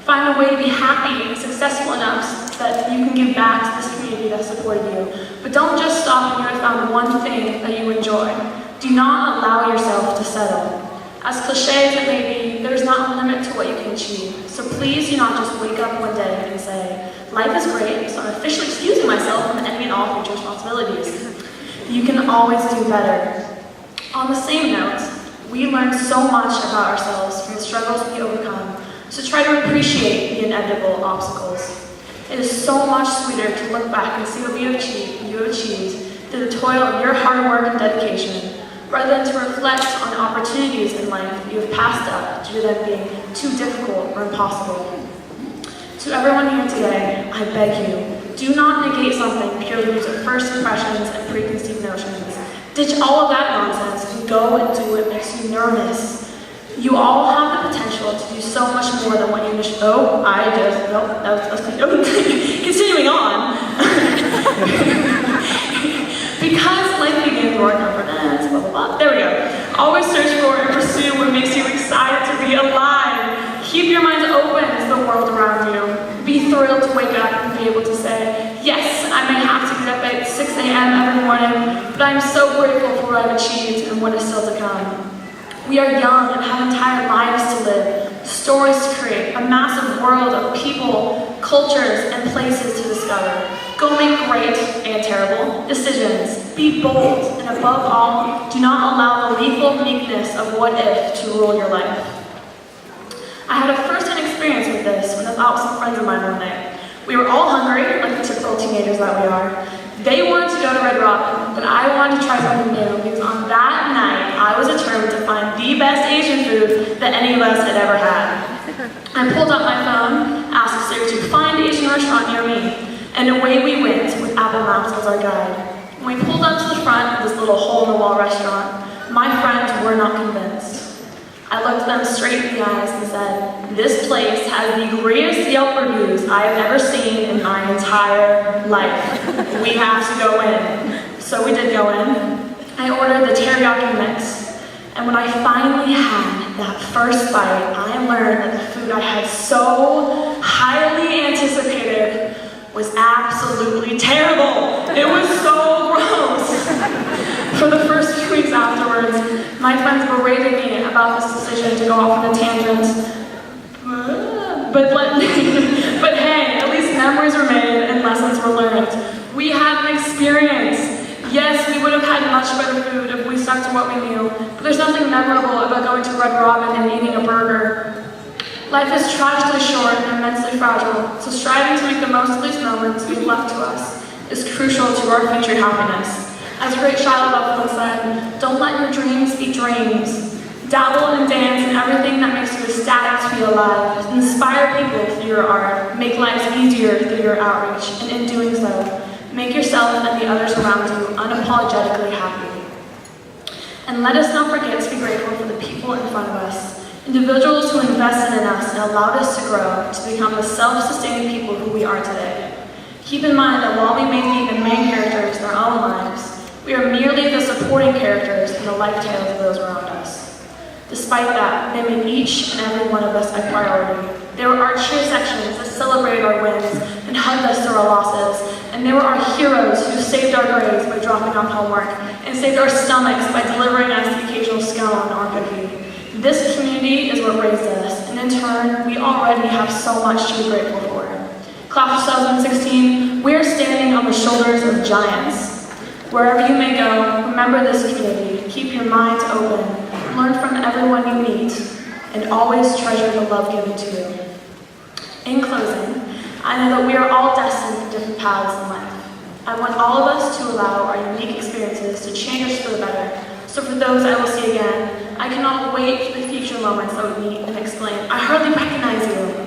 Find a way to be happy and successful enough that you can give back to this community that supported you. But don't just stop when you have found one thing that you enjoy. Do not allow yourself to settle. As cliche as it may be, there is not a limit to what you can achieve. So please do not just wake up one day and say, "Life is great, so I'm officially excusing myself from any and all future responsibilities." You can always do better. On the same note, we learn so much about ourselves from the struggles we overcome, So try to appreciate the inevitable obstacles. It is so much sweeter to look back and see what you have achieved through the toil of your hard work and dedication, rather than to reflect on opportunities in life that you have passed up due to them being too difficult or impossible. To everyone here today, I beg you, do not negate something purely due to first impressions and preconceived notions. Ditch all of that nonsense and go and do what makes you nervous. You all have the potential to do so much more than what you initially. Continuing on. Because life begins where comfort ends, blah, blah, blah. There we go. Always search for and pursue what makes you excited to be alive. Keep your minds open to the world around you. Be thrilled to wake up and be able to say, yes, I may have to get up at 6 a.m. every morning, but I'm so grateful for what I've achieved and what is still to come. We are young and have entire lives to live, stories to create, a massive world of people, cultures, and places to discover. Go make great and terrible decisions. Be bold, and above all, do not allow the lethal meekness of what if to rule your life. I had a first-hand experience with this when I was out with some friends of mine one night. We were all hungry, like the typical teenagers that we are. They wanted to go to Red Robin, but I wanted to try something new because on that night, I was determined to find the best Asian food that any of us had ever had. I pulled out my phone, asked Siri to find an Asian restaurant near me, and away we went with Apple Maps as our guide. When we pulled up to the front of this little hole-in-the-wall restaurant, my friends were not convinced. I looked them straight in the eyes and said, this place has the greatest Yelp reviews I have ever seen in my entire life. We have to go in. So we did go in. I ordered the teriyaki mix, and when I finally had that first bite, I learned that the food I had so highly anticipated was absolutely terrible. It was so gross. For the first few weeks afterwards, my friends berated me about this decision to go off on a tangent. But hey, at least memories were made and lessons were learned. We had an experience. Yes, we would have had much better food if we stuck to what we knew, but there's nothing memorable about going to Red Robin and eating a burger. Life is tragically short and immensely fragile, so striving to make the most of these moments we have left to us is crucial to our future happiness. As great Shia LaBeouf said, don't let your dreams be dreams. Dabble and dance in everything that makes you ecstatic to be alive. Inspire people through your art. Make lives easier through your outreach. And in doing so, make yourself and the others around you unapologetically happy. And let us not forget to be grateful for the people in front of us. Individuals who invested in us and allowed us to grow to become the self-sustaining people who we are today. Keep in mind that while we may be the main characters in our own lives, we are merely the supporting characters in the life tales of those around us. Despite that, they made each and every one of us a priority. There were our cheer sections that celebrated our wins and hugged us through our losses. And there were our heroes who saved our grades by dropping off homework and saved our stomachs by delivering us the occasional scone or cookie. This community is what raised us, and in turn, we already have so much to be grateful for. Class of 2016, we are standing on the shoulders of giants. Wherever you may go, remember this community. Keep your minds open. Learn from everyone you meet. And always treasure the love given to you. In closing, I know that we are all destined for different paths in life. I want all of us to allow our unique experiences to change us for the better. So for those I will see again, I cannot wait for the future moments that we meet and explain, I hardly recognize you.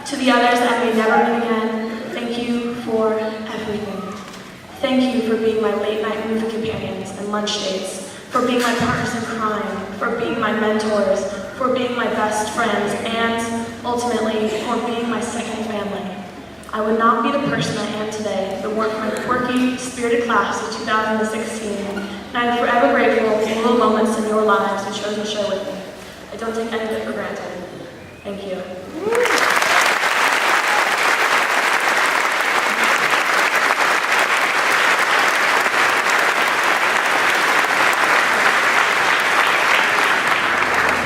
To the others I may never meet again, thank you for everything. Thank you for being my late night movie companions and lunch dates, for being my partners in crime, for being my mentors, for being my best friends, and ultimately for being my second family. I would not be the person I am today if it weren't for my quirky, spirited class of 2016, and I'm forever grateful for the little moments in your lives you chose to share with me. I don't take any of it for granted. Thank you.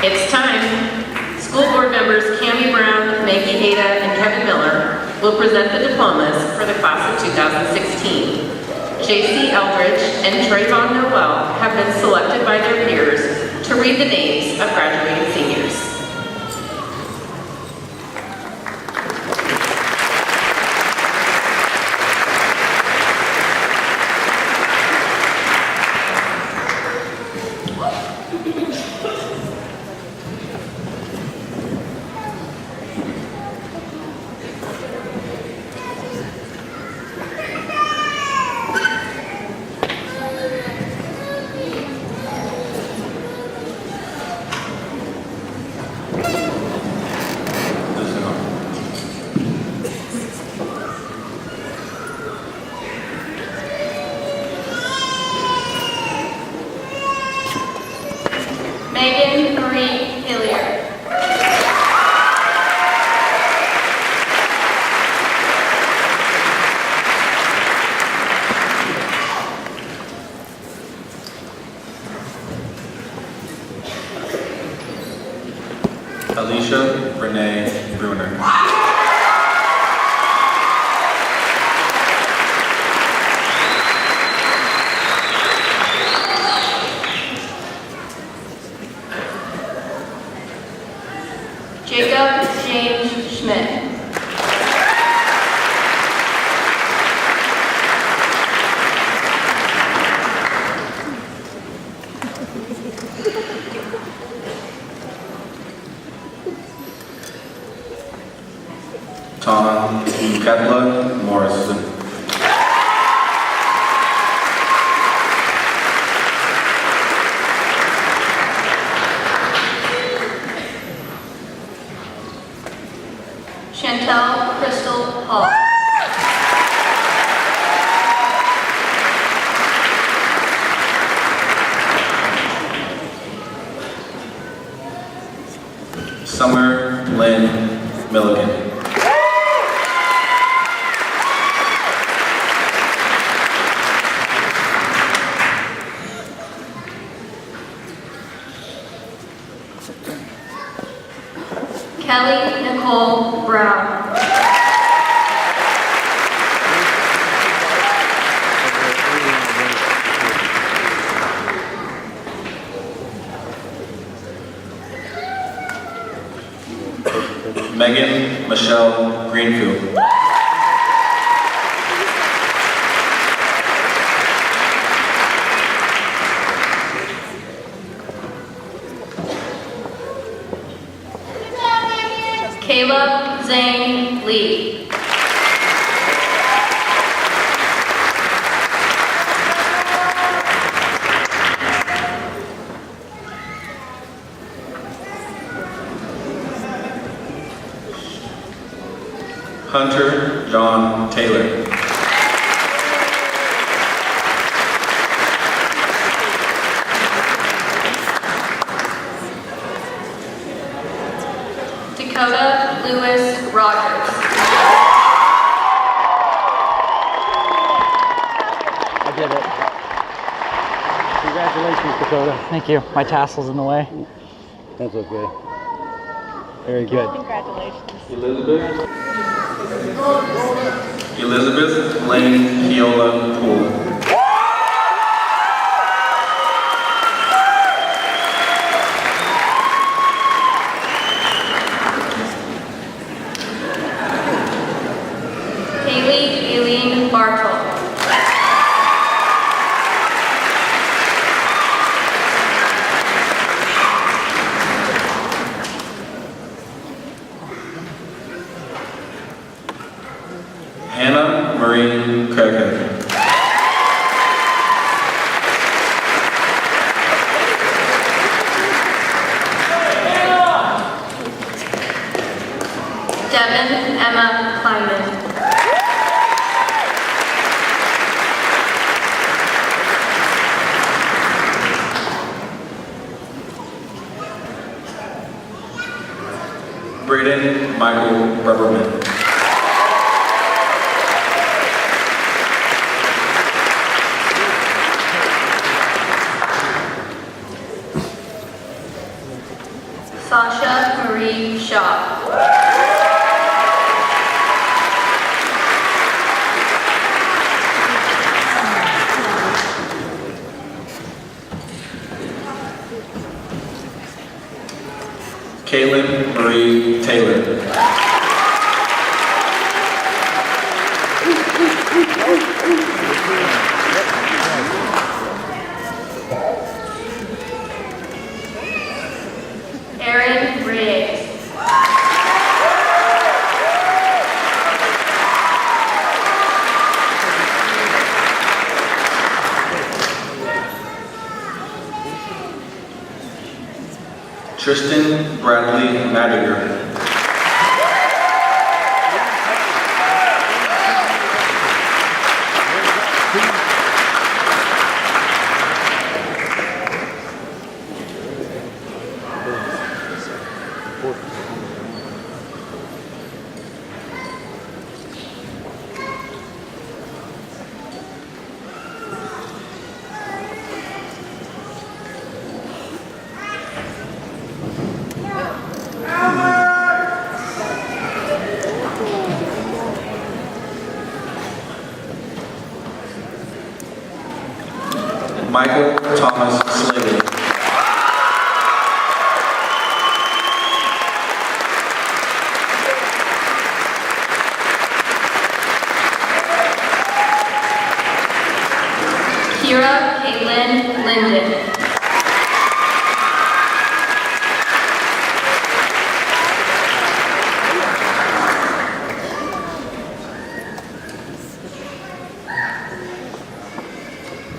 It's time. School board members Cammie Brown, Maggie Ada, and Kevin Miller will present the diplomas for the class of 2016. J.C. Eldridge and Trayvon Noel have been selected by their peers to read the names of graduating seniors. Megan Marie Hillier. Alicia Renee Bruner. Jacob James Schmidt. Tom Kepler Morrison. Chantel Crystal Hall. Summer Lynn Milligan. Kelly Nicole Brown. Megan Michelle Greenfield. Caleb Zane Lee. Hunter John Taylor. Dakota Lewis Rogers. I did it. Congratulations, Dakota. Thank you. My tassel's in the way. That's okay. Very good. Congratulations. Elizabeth Lane Keola Poole. Haley Aileen Bartle. Hannah Marie Craighead. Devin Emma Kleinman. Braden Michael Rubberman. Sasha Marie Shaw. Kaylin Marie Taylor. Erin Riggs. Tristan Bradley Madiger. Michael Thomas Slater. Kira Caitlin Linden.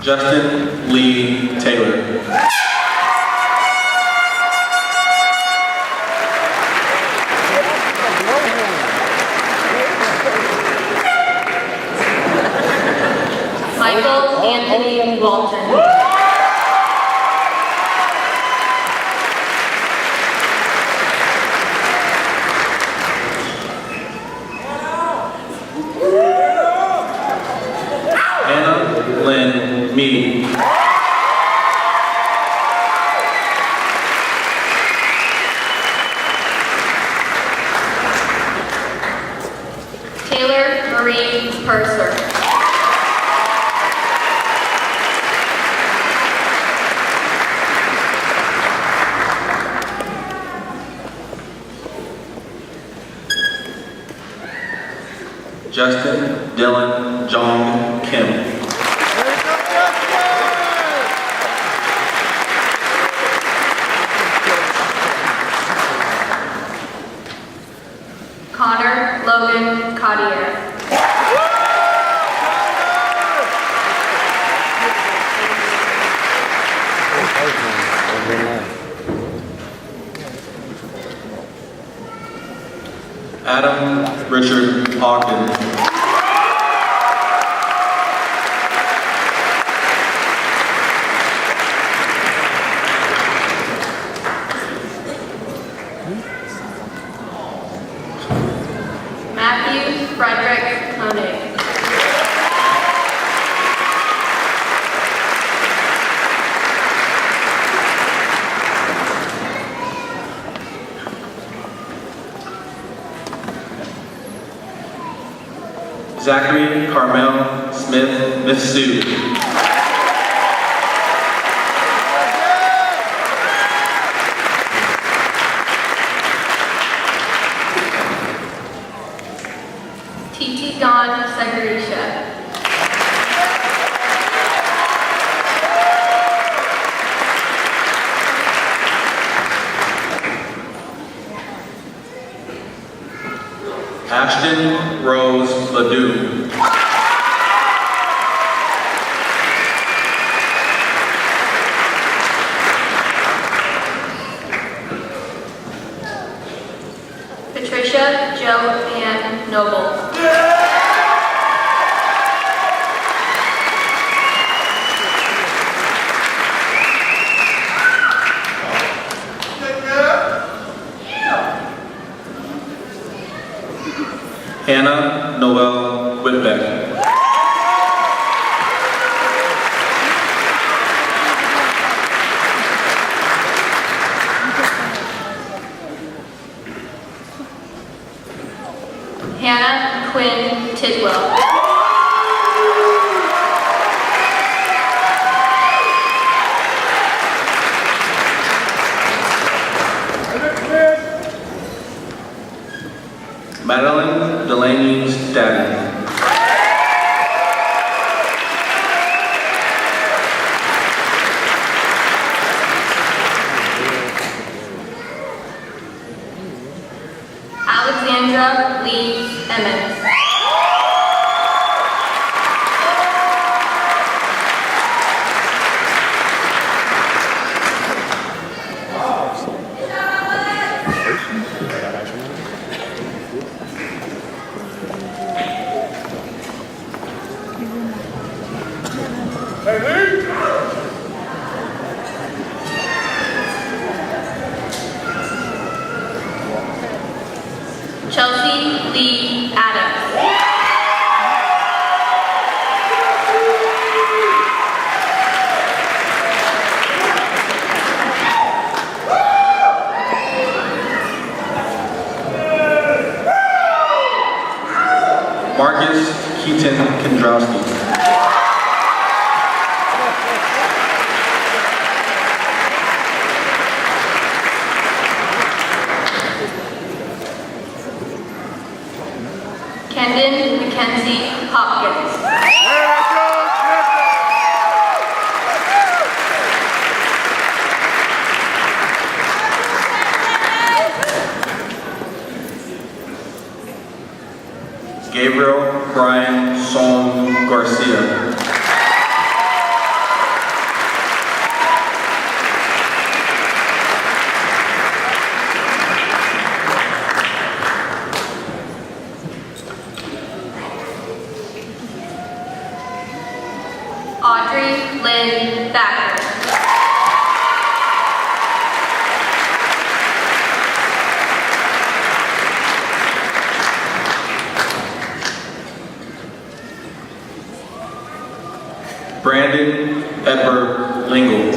Justin Lee Taylor. Michael Anthony Walton. Anna Lynn Mead. Taylor Marie Purser. Justin Dylan Jong Kim. Connor Logan Cottier. Adam Richard Ogden. Matthew Frederick Koenig. Zachary Carmel Smith Mifsud. Titi Dawn Sagarisha. Ashton Rose Ledoux. Patricia Jo Ann Noble. Hannah Noel Whitbeck. Hannah Quinn Tidwell. Madeline Delaney Stadden. Alexandra Lee Emmons. Chelsea Lee Adams. Marcus Keaton Kendrowski. Gabriel Brian Son Garcia. Audrey Lynn Thacker. Brandon Edward Lingle.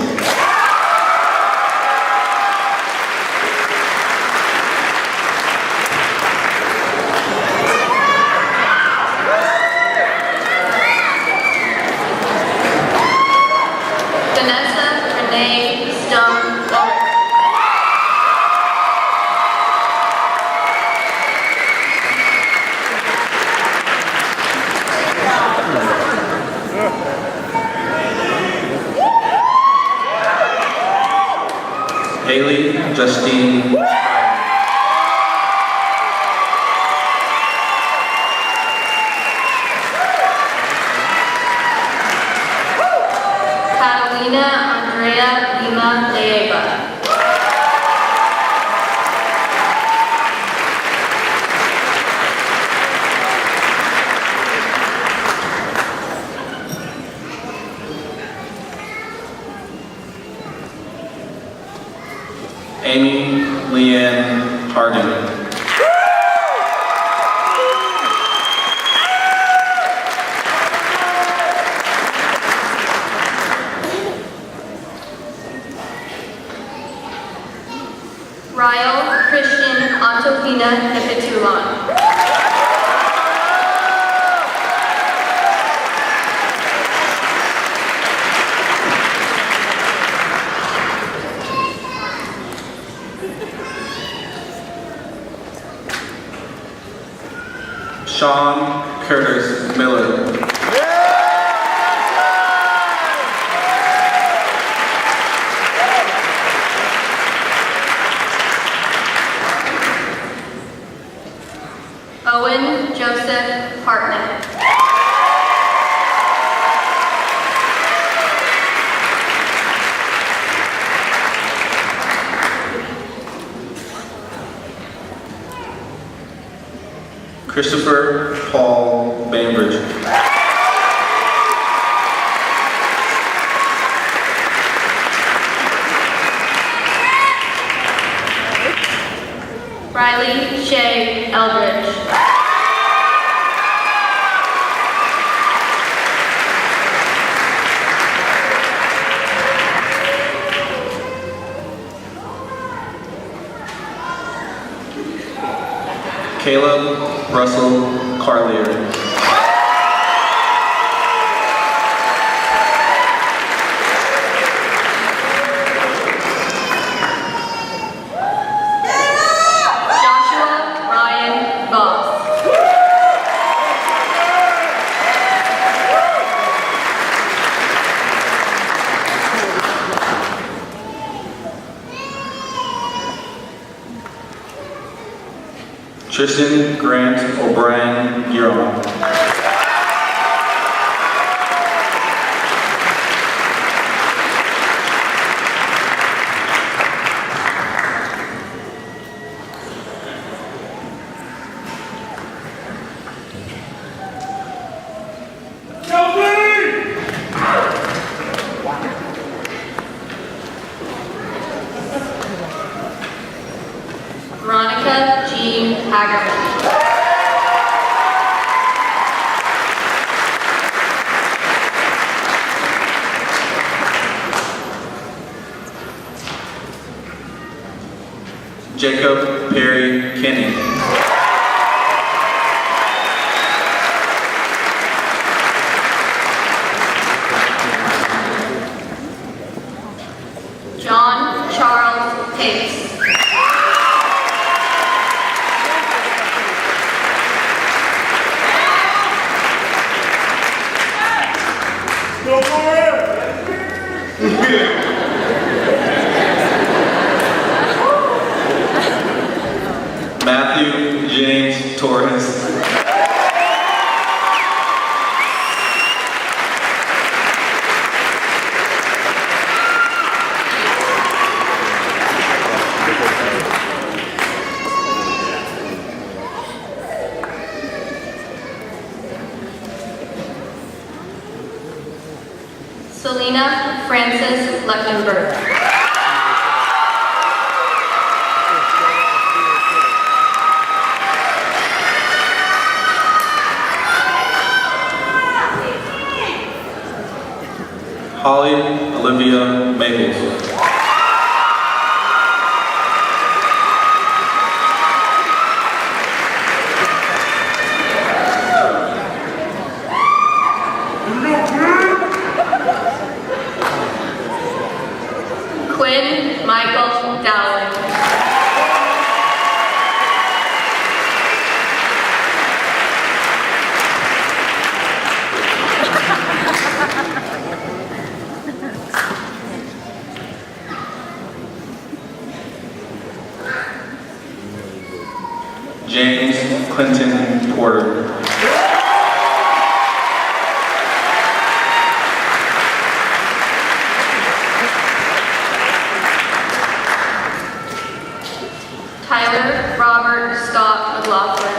Vanessa Renee Stone Lawrence. Haley Justine. Catalina Andrea Lima Leiva. Amy Leanne Harding. Ryle Christian Antofina Nepetulon. Sean Curtis Miller. Owen Joseph Hartnett. Christopher Paul Bainbridge. Riley Shay Eldridge. Caleb Russell Carlier. Joshua Ryan Voss. Tristan Grant O'Brien Giron. Veronica Jean Hagerman. Jacob Perry Kenny. John Charles Pace. Matthew James Torres. Francis Lechtenberg. Holly Olivia Maples. Quinn Michael Dowling. James Clinton Porter. Tyler Robert Scott McLaughlin.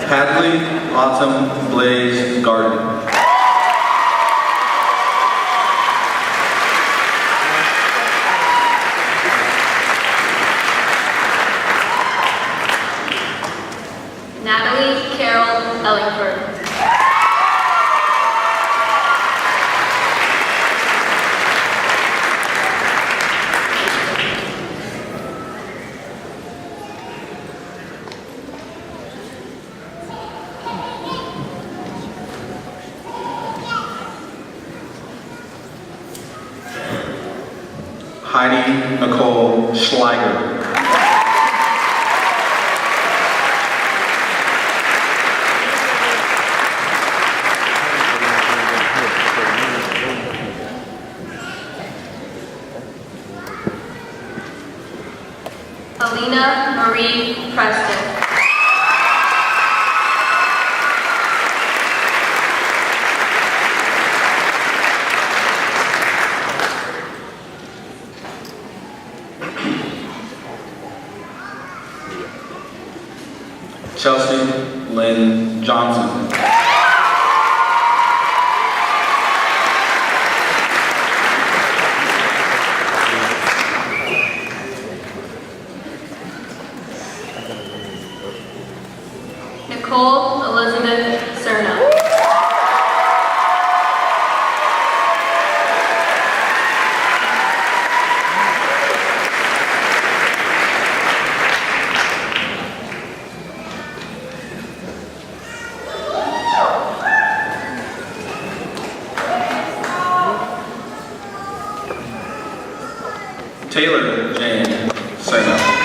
Hadley Autumn Blaze Garden. Natalie Carol Ellingford. Heidi Nicole Schleiger. Alina Marie Preston. Chelsea Lynn Johnson. Nicole Elizabeth Cerna. Taylor Jane Serna.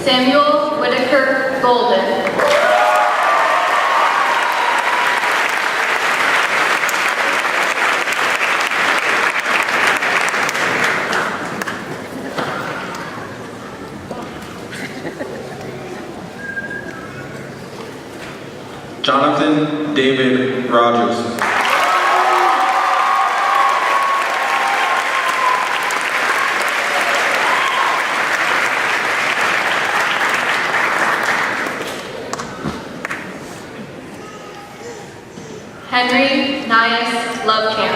Samuel Whitaker Golden. Jonathan David Rogers. Henry Nias Lovecamp.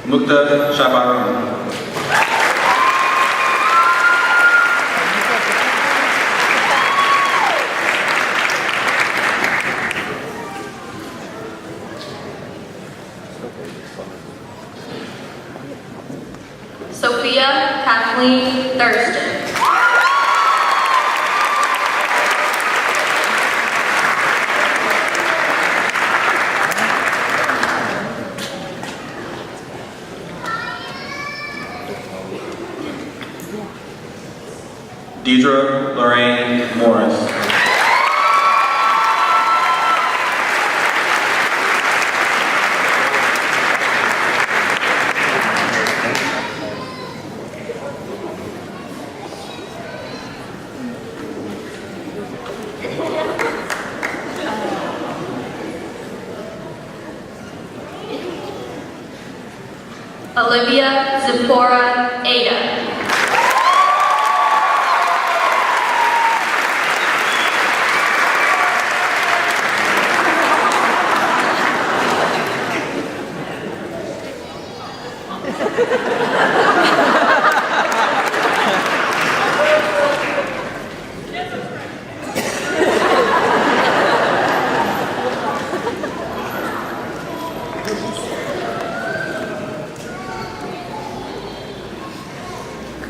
Mukta Shabaran. Sophia Kathleen Thurston. Deidre Lorraine Morris. Olivia Zipporah Ada.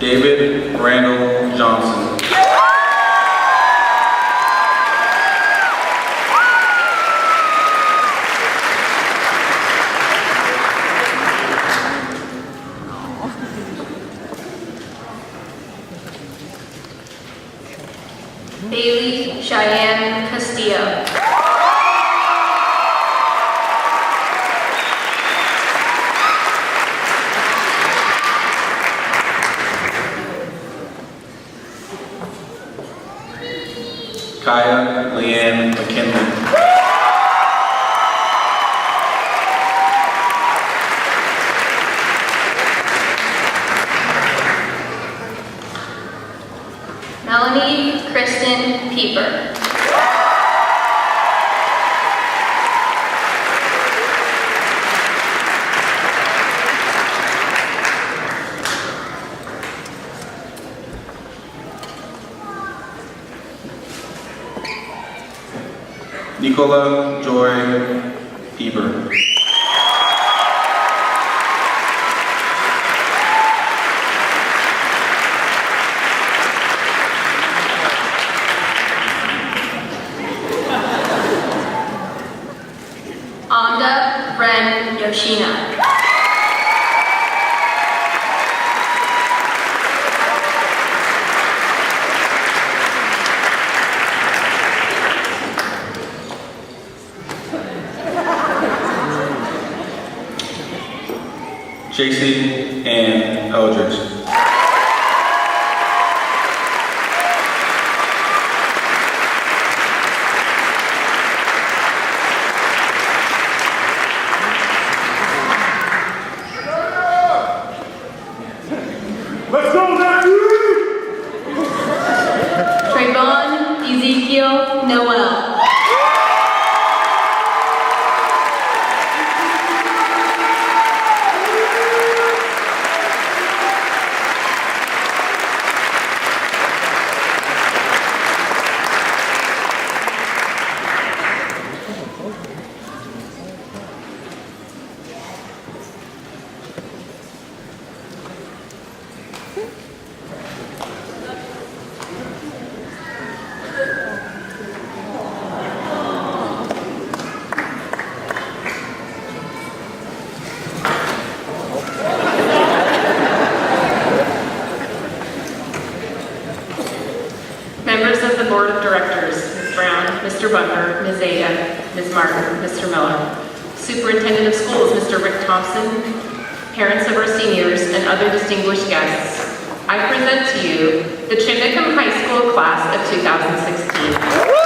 David Randall Johnson. Bailey Cheyenne Castillo. Kaya Leanne McKinley. Melanie Kristen Pieper. Nicola Joy Eber. Anda Ren Yoshina. JC Ann Eldridge. Trayvon Ezekiel Noel. Members of the Board of Directors, Ms. Brown, Mr. Bunker, Ms. Ada, Ms. Martin, Mr. Miller. Superintendent of Schools, Mr. Rick Thompson, parents of our seniors, and other distinguished guests, I present to you the Chimacum High School class of 2016.